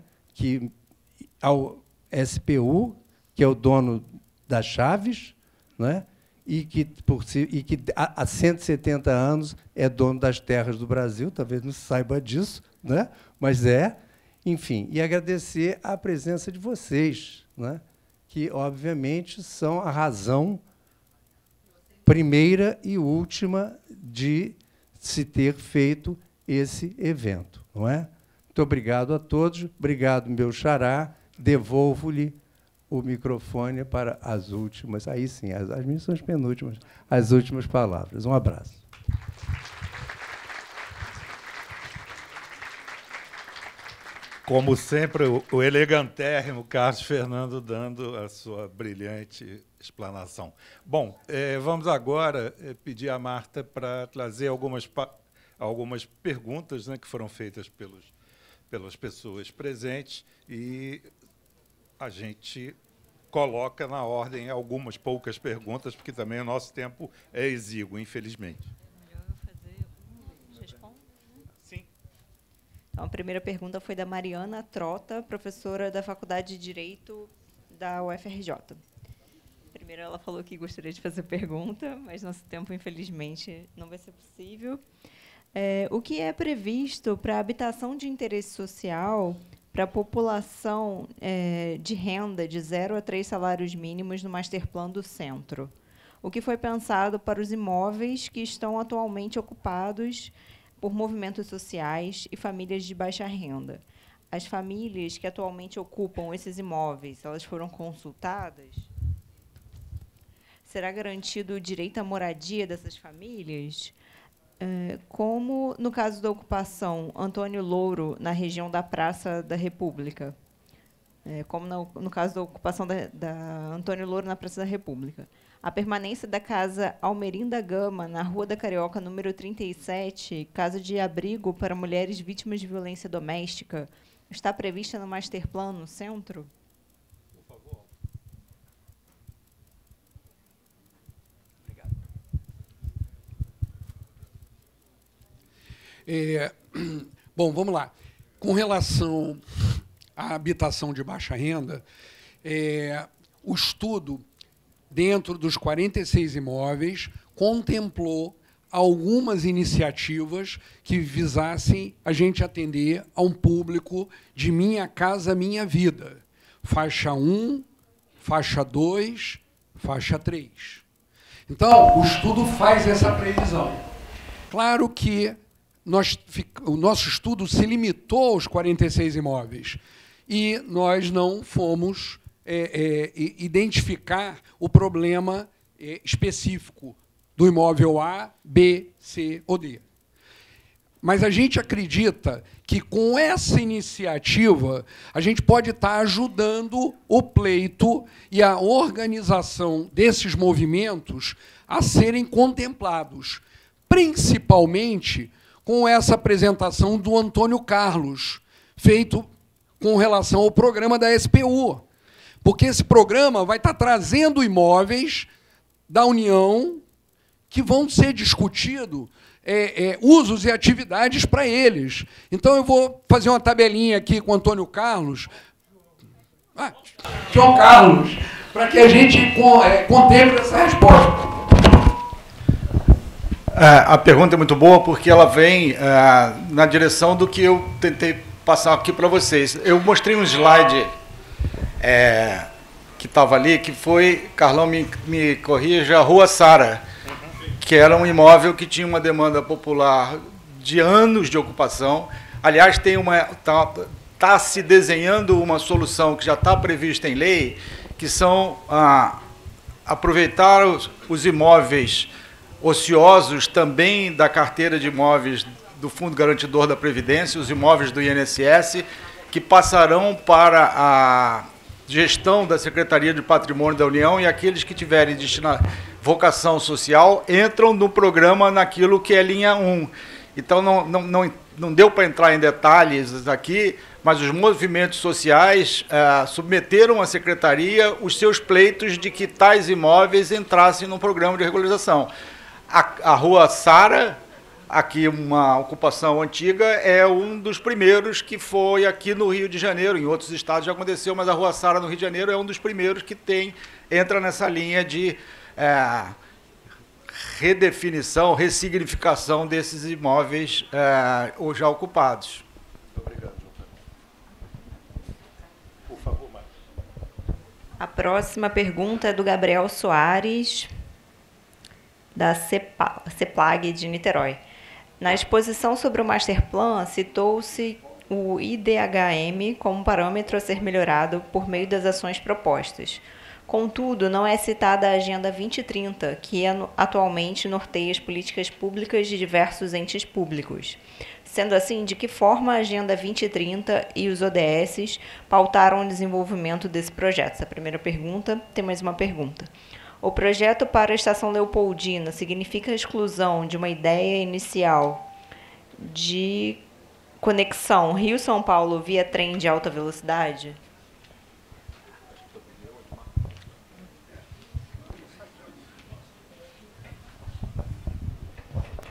Ao SPU, que é o dono das chaves, né? e que há 170 anos é dono das terras do Brasil, talvez não saiba disso, né? Mas é. Enfim, e agradecer a presença de vocês, né? Que, obviamente, são a razão primeira e última de se ter feito esse evento. Não é? Muito obrigado a todos. Obrigado, meu xará. Devolvo-lhe o microfone para as últimas, aí sim, as minhas são as penúltimas, as últimas palavras. Um abraço.
Como sempre, o elegantérrimo Carlos Fernando dando a sua brilhante explanação. Bom, vamos agora pedir a Marta para trazer algumas perguntas, né, que foram feitas pelas pessoas presentes, e a gente coloca na ordem algumas poucas perguntas, porque também o nosso tempo é exíguo, infelizmente.
Melhor eu fazer respondo? Sim. Então, a primeira pergunta foi da Mariana Trota, professora da Faculdade de Direito da UFRJ. Primeiro, ela falou que gostaria de fazer pergunta, mas nosso tempo, infelizmente, não vai ser possível. O que é previsto para a habitação de interesse social para a população de renda de 0 a 3 salários mínimos no Masterplan do Centro? O que foi pensado para os imóveis que estão atualmente ocupados por movimentos sociais e famílias de baixa renda? As famílias que atualmente ocupam esses imóveis, elas foram consultadas? será garantido o direito à moradia dessas famílias? Como no caso da ocupação Antônio Louro, na região da Praça da República. Como no caso da ocupação da Antônio Louro, na Praça da República. A permanência da Casa Almerinda Gama, na Rua da Carioca, número 37, casa de abrigo para mulheres vítimas de violência doméstica, está prevista no Masterplan no centro?
Por favor.
Obrigado. Bom, vamos lá. Com relação à habitação de baixa renda, o estudo, dentro dos 46 imóveis, contemplou algumas iniciativas que visassem a gente atender a um público de Minha Casa Minha Vida, faixa 1, faixa 2, faixa 3. Então, o estudo faz essa previsão. Claro que o nosso estudo se limitou aos 46 imóveis e nós não fomos identificar o problema específico do imóvel A, B, C ou D. Mas a gente acredita que, com essa iniciativa, a gente pode estar ajudando o pleito e a organização desses movimentos a serem contemplados, principalmente com essa apresentação do Antônio Carlos, feito com relação ao programa da SPU. Porque esse programa vai estar trazendo imóveis da União que vão ser discutidos usos e atividades para eles. Então, eu vou fazer uma tabelinha aqui com o Antônio Carlos, João Carlos, para que a gente contemple essa resposta.
A pergunta é muito boa porque ela vem na direção do que eu tentei passar aqui para vocês. Eu mostrei um slide que estava ali, que foi, Carlão me corrija, a Rua Sara, que era um imóvel que tinha uma demanda popular de anos de ocupação. Aliás, está se desenhando uma solução que já está prevista em lei, que são aproveitar os imóveis ociosos também da carteira de imóveis do Fundo Garantidor da Previdência, os imóveis do INSS, que passarão para a gestão da Secretaria de Patrimônio da União, e aqueles que tiverem vocação social entram no programa naquilo que é linha 1. Então, não deu para entrar em detalhes aqui, mas os movimentos sociais submeteram à Secretaria os seus pleitos de que tais imóveis entrassem no programa de regularização. A Rua Sara, aqui uma ocupação antiga, é um dos primeiros que foi aqui no Rio de Janeiro. Em outros estados já aconteceu, mas a Rua Sara no Rio de Janeiro é um dos primeiros que entra nessa linha de redefinição, ressignificação desses imóveis já ocupados.
Obrigado, João. Por favor, Marcos.
A próxima pergunta é do Gabriel Soares, da CEPLAG de Niterói. Na exposição sobre o Masterplan, citou-se o IDHM como parâmetro a ser melhorado por meio das ações propostas. Contudo, não é citada a Agenda 2030, que atualmente norteia as políticas públicas de diversos entes públicos. Sendo assim, de que forma a Agenda 2030 e os ODS pautaram o desenvolvimento desse projeto? Essa é a primeira pergunta. Tem mais uma pergunta. O projeto para a Estação Leopoldina significa a exclusão de uma ideia inicial de conexão Rio-São Paulo via trem de alta velocidade?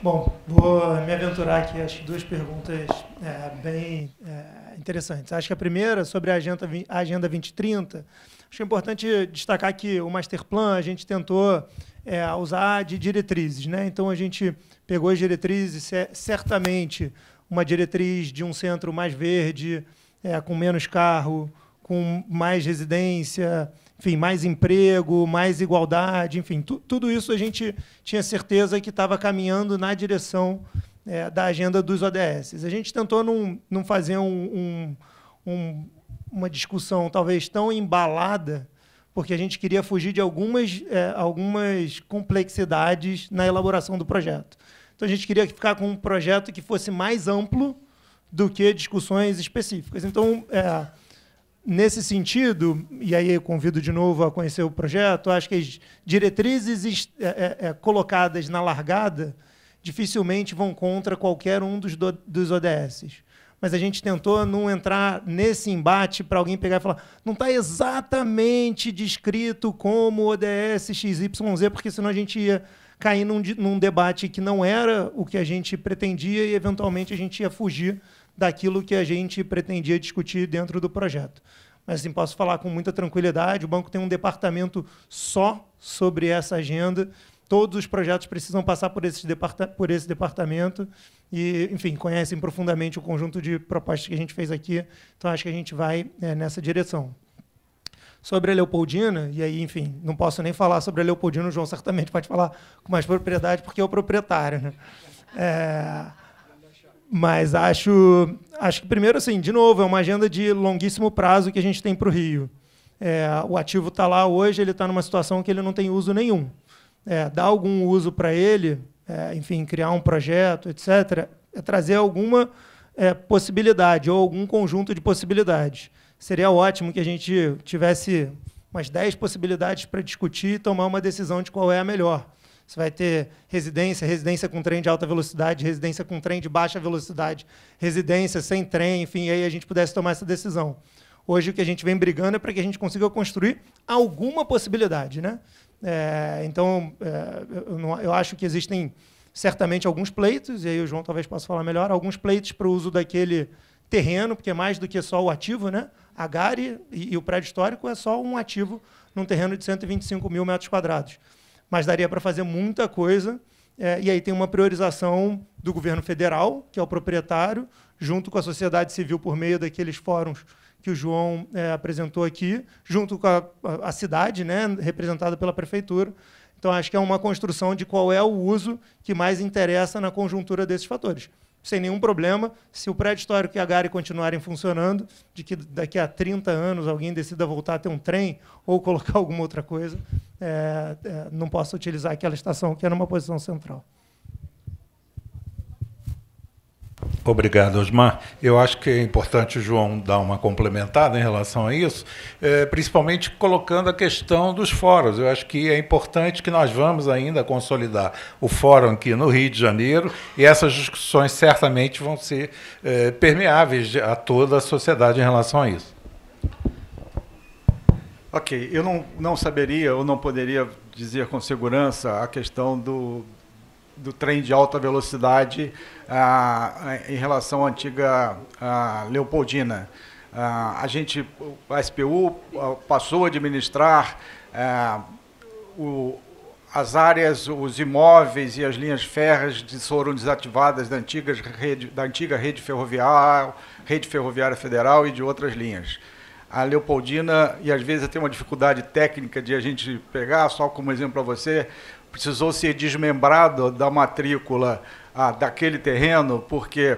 Bom, vou me aventurar aqui, acho que duas perguntas bem interessantes. Acho que a primeira, sobre a Agenda 2030, acho que é importante destacar que o Masterplan a gente tentou usar de diretrizes, né? Então, a gente pegou as diretrizes, certamente uma diretriz de um centro mais verde, com menos carro, com mais residência, enfim, mais emprego, mais igualdade, enfim, tudo isso a gente tinha certeza que estava caminhando na direção da agenda dos ODS. A gente tentou não fazer uma discussão talvez tão embalada, porque a gente queria fugir de algumas complexidades na elaboração do projeto. Então, a gente queria ficar com um projeto que fosse mais amplo do que discussões específicas. Então, nesse sentido, e aí eu convido de novo a conhecer o projeto, acho que as diretrizes colocadas na largada dificilmente vão contra qualquer um dos ODSs. Mas a gente tentou não entrar nesse embate para alguém pegar e falar não está exatamente descrito como ODS XYZ, porque senão a gente ia cair num debate que não era o que a gente pretendia e, eventualmente, a gente ia fugir daquilo que a gente pretendia discutir dentro do projeto. Mas, assim, posso falar com muita tranquilidade, o banco tem um departamento só sobre essa agenda, todos os projetos precisam passar por esse departamento e, enfim, conhecem profundamente o conjunto de propostas que a gente fez aqui, então acho que a gente vai nessa direção. Sobre a Leopoldina, e aí, enfim, não posso nem falar sobre a Leopoldina, o João certamente pode falar com mais propriedade, porque é o proprietário, né? Mas acho que, primeiro, assim, de novo, é uma agenda de longuíssimo prazo que a gente tem para o Rio. O ativo está lá hoje, ele está numa situação que ele não tem uso nenhum. Dar algum uso para ele, enfim, criar um projeto, etc., é trazer alguma possibilidade ou algum conjunto de possibilidades. Seria ótimo que a gente tivesse umas 10 possibilidades para discutir e tomar uma decisão de qual é a melhor. Você vai ter residência com trem de alta velocidade, residência com trem de baixa velocidade, residência sem trem, enfim, aí a gente pudesse tomar essa decisão. Hoje, o que a gente vem brigando é para que a gente consiga construir alguma possibilidade, né? Então, eu acho que existem certamente alguns pleitos, e aí o João talvez possa falar melhor, alguns pleitos para o uso daquele terreno, porque é mais do que só o ativo, né? A Gare e o prédio histórico é só um ativo num terreno de 125 mil metros quadrados. Mas daria para fazer muita coisa, e aí tem uma priorização do governo federal, que é o proprietário, junto com a sociedade civil por meio daqueles fóruns que o João apresentou aqui, junto com a cidade, né, representada pela prefeitura. Então, acho que é uma construção de qual é o uso que mais interessa na conjuntura desses fatores. Sem nenhum problema, se o prédio histórico e a Gare continuarem funcionando, de que daqui a 30 anos alguém decida voltar a ter um trem ou colocar alguma outra coisa, não posso utilizar aquela estação que é numa posição central.
Obrigado, Osmar. Eu acho que é importante o João dar uma complementada em relação a isso, principalmente colocando a questão dos fóruns. Eu acho que é importante que nós vamos ainda consolidar o fórum aqui no Rio de Janeiro, e essas discussões certamente vão ser permeáveis a toda a sociedade em relação a isso.
Ok, eu não saberia ou não poderia dizer com segurança a questão do trem de alta velocidade em relação à antiga Leopoldina. A SPU passou a administrar as áreas, os imóveis e as linhas férreas que foram desativadas da antiga rede ferroviária federal e de outras linhas. A Leopoldina, e às vezes tem uma dificuldade técnica de a gente pegar, só como exemplo para você, precisou ser desmembrado da matrícula daquele terreno, porque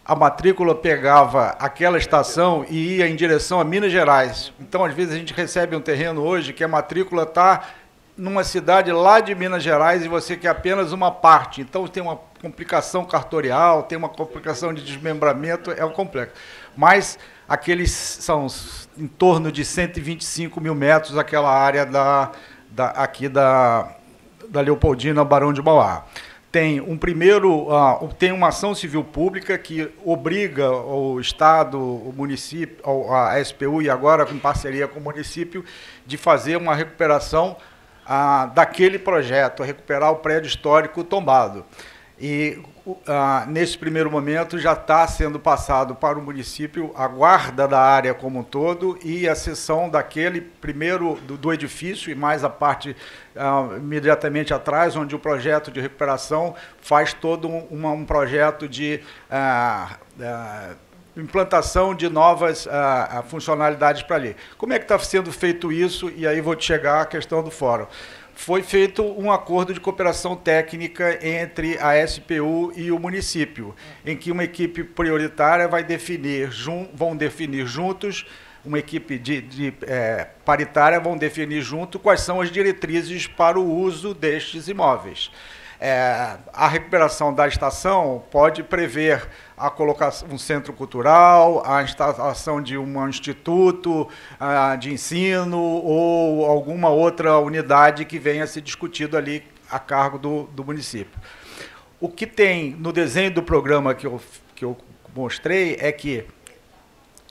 a matrícula pegava aquela estação e ia em direção a Minas Gerais. Então, às vezes, a gente recebe um terreno hoje que a matrícula está numa cidade lá de Minas Gerais e você quer apenas uma parte. Então, tem uma complicação cartorial, tem uma complicação de desmembramento, é um complexo. Mas aqueles são em torno de 125 mil metros, aquela área aqui da Leopoldina, Barão de Mauá. Tem tem uma ação civil pública que obriga o Estado, o município, a SPU, e agora com parceria com o município, de fazer uma recuperação daquele projeto, recuperar o prédio histórico tombado. E, nesse primeiro momento, já está sendo passado para o município a guarda da área como um todo e a cessão daquele primeiro do edifício e mais a parte imediatamente atrás, onde o projeto de recuperação faz todo um projeto de implantação de novas funcionalidades para ali. Como é que está sendo feito isso? E aí vou chegar à questão do fórum. Foi feito um acordo de cooperação técnica entre a SPU e o município, em que uma equipe prioritária vão definir juntos uma equipe paritária vão definir junto quais são as diretrizes para o uso destes imóveis. A recuperação da estação pode prever a colocação um centro cultural, a instalação de um instituto de ensino ou alguma outra unidade que venha a ser discutido ali a cargo do município. O que tem no desenho do programa que eu mostrei é que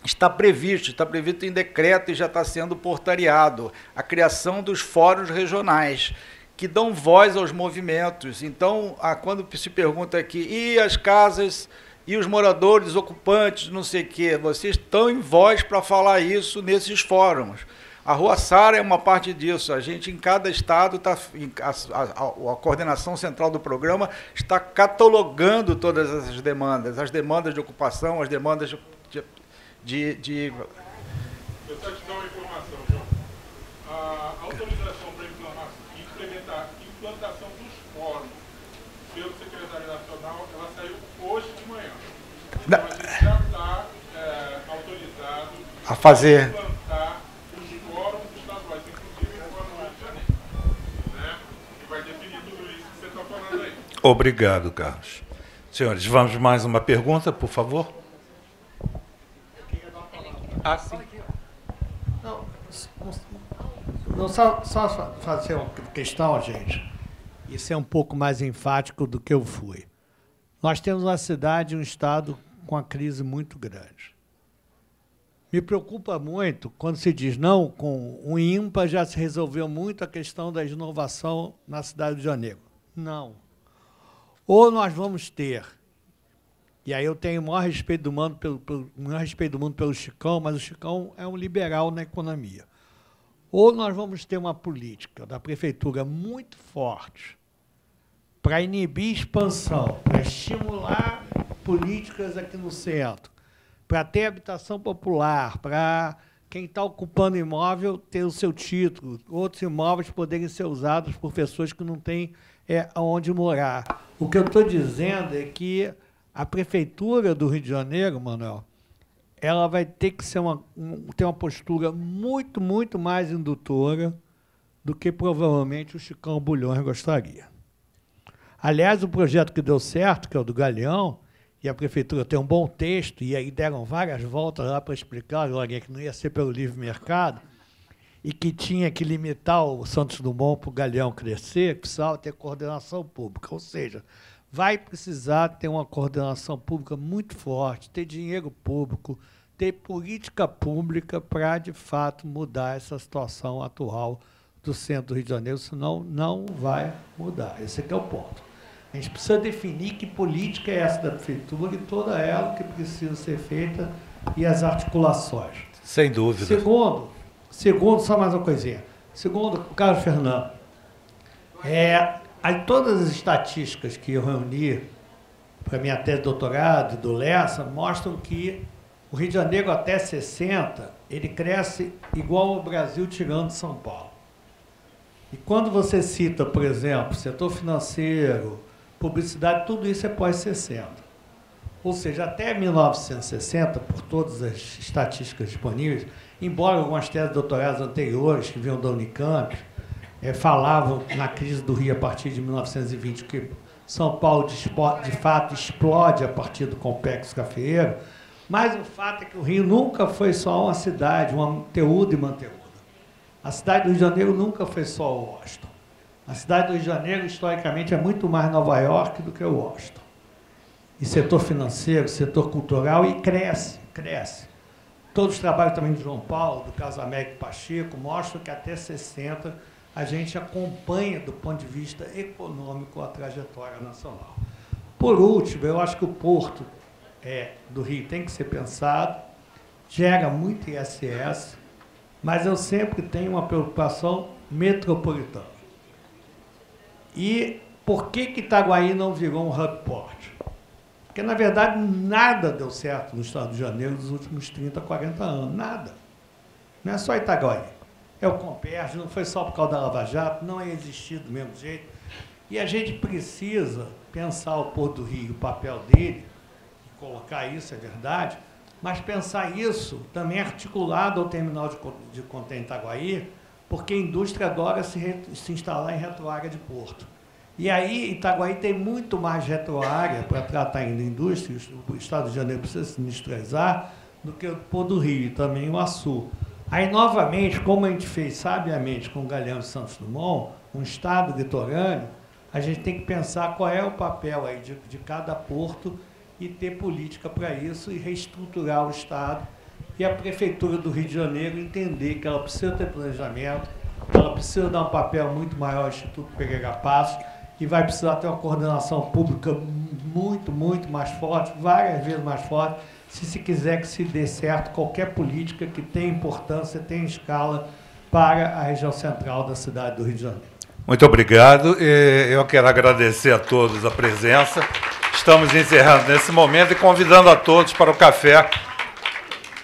está previsto em decreto e já está sendo portariado a criação dos fóruns regionais, que dão voz aos movimentos. Então, quando se pergunta aqui, e as casas e os moradores ocupantes, não sei o quê, vocês estão em voz para falar isso nesses fóruns. A Rua Sara é uma parte disso. A gente, em cada estado, a coordenação central do programa está catalogando todas essas demandas, as demandas de ocupação, as demandas de...
Eu só te dou uma informação, João. A autorização para implantação dos fóruns pelo Secretário Nacional, ela saiu hoje de manhã. Então, a gente já está autorizado
a fazer...
implantar os fóruns estaduais, inclusive o Fórum Rio de Janeiro. Né? E vai definir tudo isso que você está falando aí.
Obrigado, Carlos. Senhores, vamos mais uma pergunta, por favor?
Sim. Não, só fazer uma questão, gente. Isso é um pouco mais enfático do que eu fui. Nós temos uma cidade e um estado com uma crise muito grande. Me preocupa muito quando se diz, não, com o INPA já se resolveu muito a questão da inovação na cidade do Rio de Janeiro. Não. Ou nós vamos ter, e aí eu tenho o maior respeito do mundo pelo Chicão, mas o Chicão é um liberal na economia. Ou nós vamos ter uma política da prefeitura muito forte para inibir expansão, para estimular políticas aqui no centro, para ter habitação popular, para quem está ocupando imóvel ter o seu título, outros imóveis poderem ser usados por pessoas que não têm onde morar. O que eu estou dizendo é que a Prefeitura do Rio de Janeiro, Manuel, ela vai ter que ser ter uma postura muito, muito mais indutora do que provavelmente o Chicão Bulhões gostaria. Aliás, o projeto que deu certo, que é o do Galeão, e a Prefeitura tem um bom texto, e aí deram várias voltas lá para explicar, Glorinha, que não ia ser pelo livre mercado, e que tinha que limitar o Santos Dumont para o Galeão crescer, precisava ter coordenação pública. Ou seja, vai precisar ter uma coordenação pública muito forte, ter dinheiro público, ter política pública para, de fato, mudar essa situação atual do centro do Rio de Janeiro, senão não vai mudar. Esse aqui é o ponto. A gente precisa definir que política é essa da Prefeitura e toda ela que precisa ser feita e as articulações.
Sem dúvida.
Segundo, só mais uma coisinha. Segundo o Carlos Fernando, todas as estatísticas que eu reuni para minha tese de doutorado do Lessa mostram que o Rio de Janeiro até 60, ele cresce igual ao Brasil tirando São Paulo. E quando você cita, por exemplo, setor financeiro, publicidade, tudo isso é pós-60. Ou seja, até 1960, por todas as estatísticas disponíveis, embora algumas teses de doutorados anteriores que vinham da Unicamp falavam na crise do Rio a partir de 1920 que São Paulo, de fato, explode a partir do Complexo Cafeeiro, mas o fato é que o Rio nunca foi só uma cidade, uma Manteúda e Manteúda. A cidade do Rio de Janeiro nunca foi só Washington. A cidade do Rio de Janeiro, historicamente, é muito mais Nova York do que Washington. E setor financeiro, setor cultural, e cresce. Todos os trabalhos também de João Paulo, do caso Américo Pacheco, mostram que até 60 a gente acompanha, do ponto de vista econômico, a trajetória nacional. Por último, eu acho que o porto do Rio tem que ser pensado, gera muito ISS, mas eu sempre tenho uma preocupação metropolitana. E por que Itaguaí não virou um hub port? Porque, na verdade, nada deu certo no estado de Janeiro nos últimos 30, 40 anos. Nada. Não é só Itaguaí. É o Comperj, não foi só por causa da Lava Jato, não é existir do mesmo jeito. E a gente precisa pensar o Porto do Rio, o papel dele, e colocar isso, é verdade, mas pensar isso também articulado ao terminal de contêiner Itaguaí, porque a indústria adora se instalar em retroárea de porto. E aí, Itaguaí tem muito mais retroárea para tratar ainda indústria, o Estado de Janeiro precisa se industrializar, do que o Porto do Rio e também o Açu. Aí, novamente, como a gente fez sabiamente com o Galeão de Santos Dumont, um Estado litorâneo, a gente tem que pensar qual é o papel aí de cada porto e ter política para isso e reestruturar o Estado. E a Prefeitura do Rio de Janeiro entender que ela precisa ter planejamento, ela precisa dar um papel muito maior ao Instituto Pereira Passos e vai precisar ter uma coordenação pública muito, muito mais forte, várias vezes mais forte, se quiser que se dê certo qualquer política que tenha importância, tenha escala para a região central da cidade do Rio de Janeiro.
Muito obrigado. Eu quero agradecer a todos a presença. Estamos encerrando nesse momento e convidando a todos para o café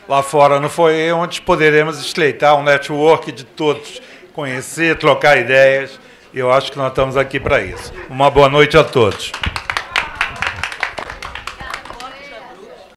lá fora no foyer, onde poderemos estreitar um network de todos, conhecer, trocar ideias. Eu acho que nós estamos aqui para isso. Uma boa noite a todos.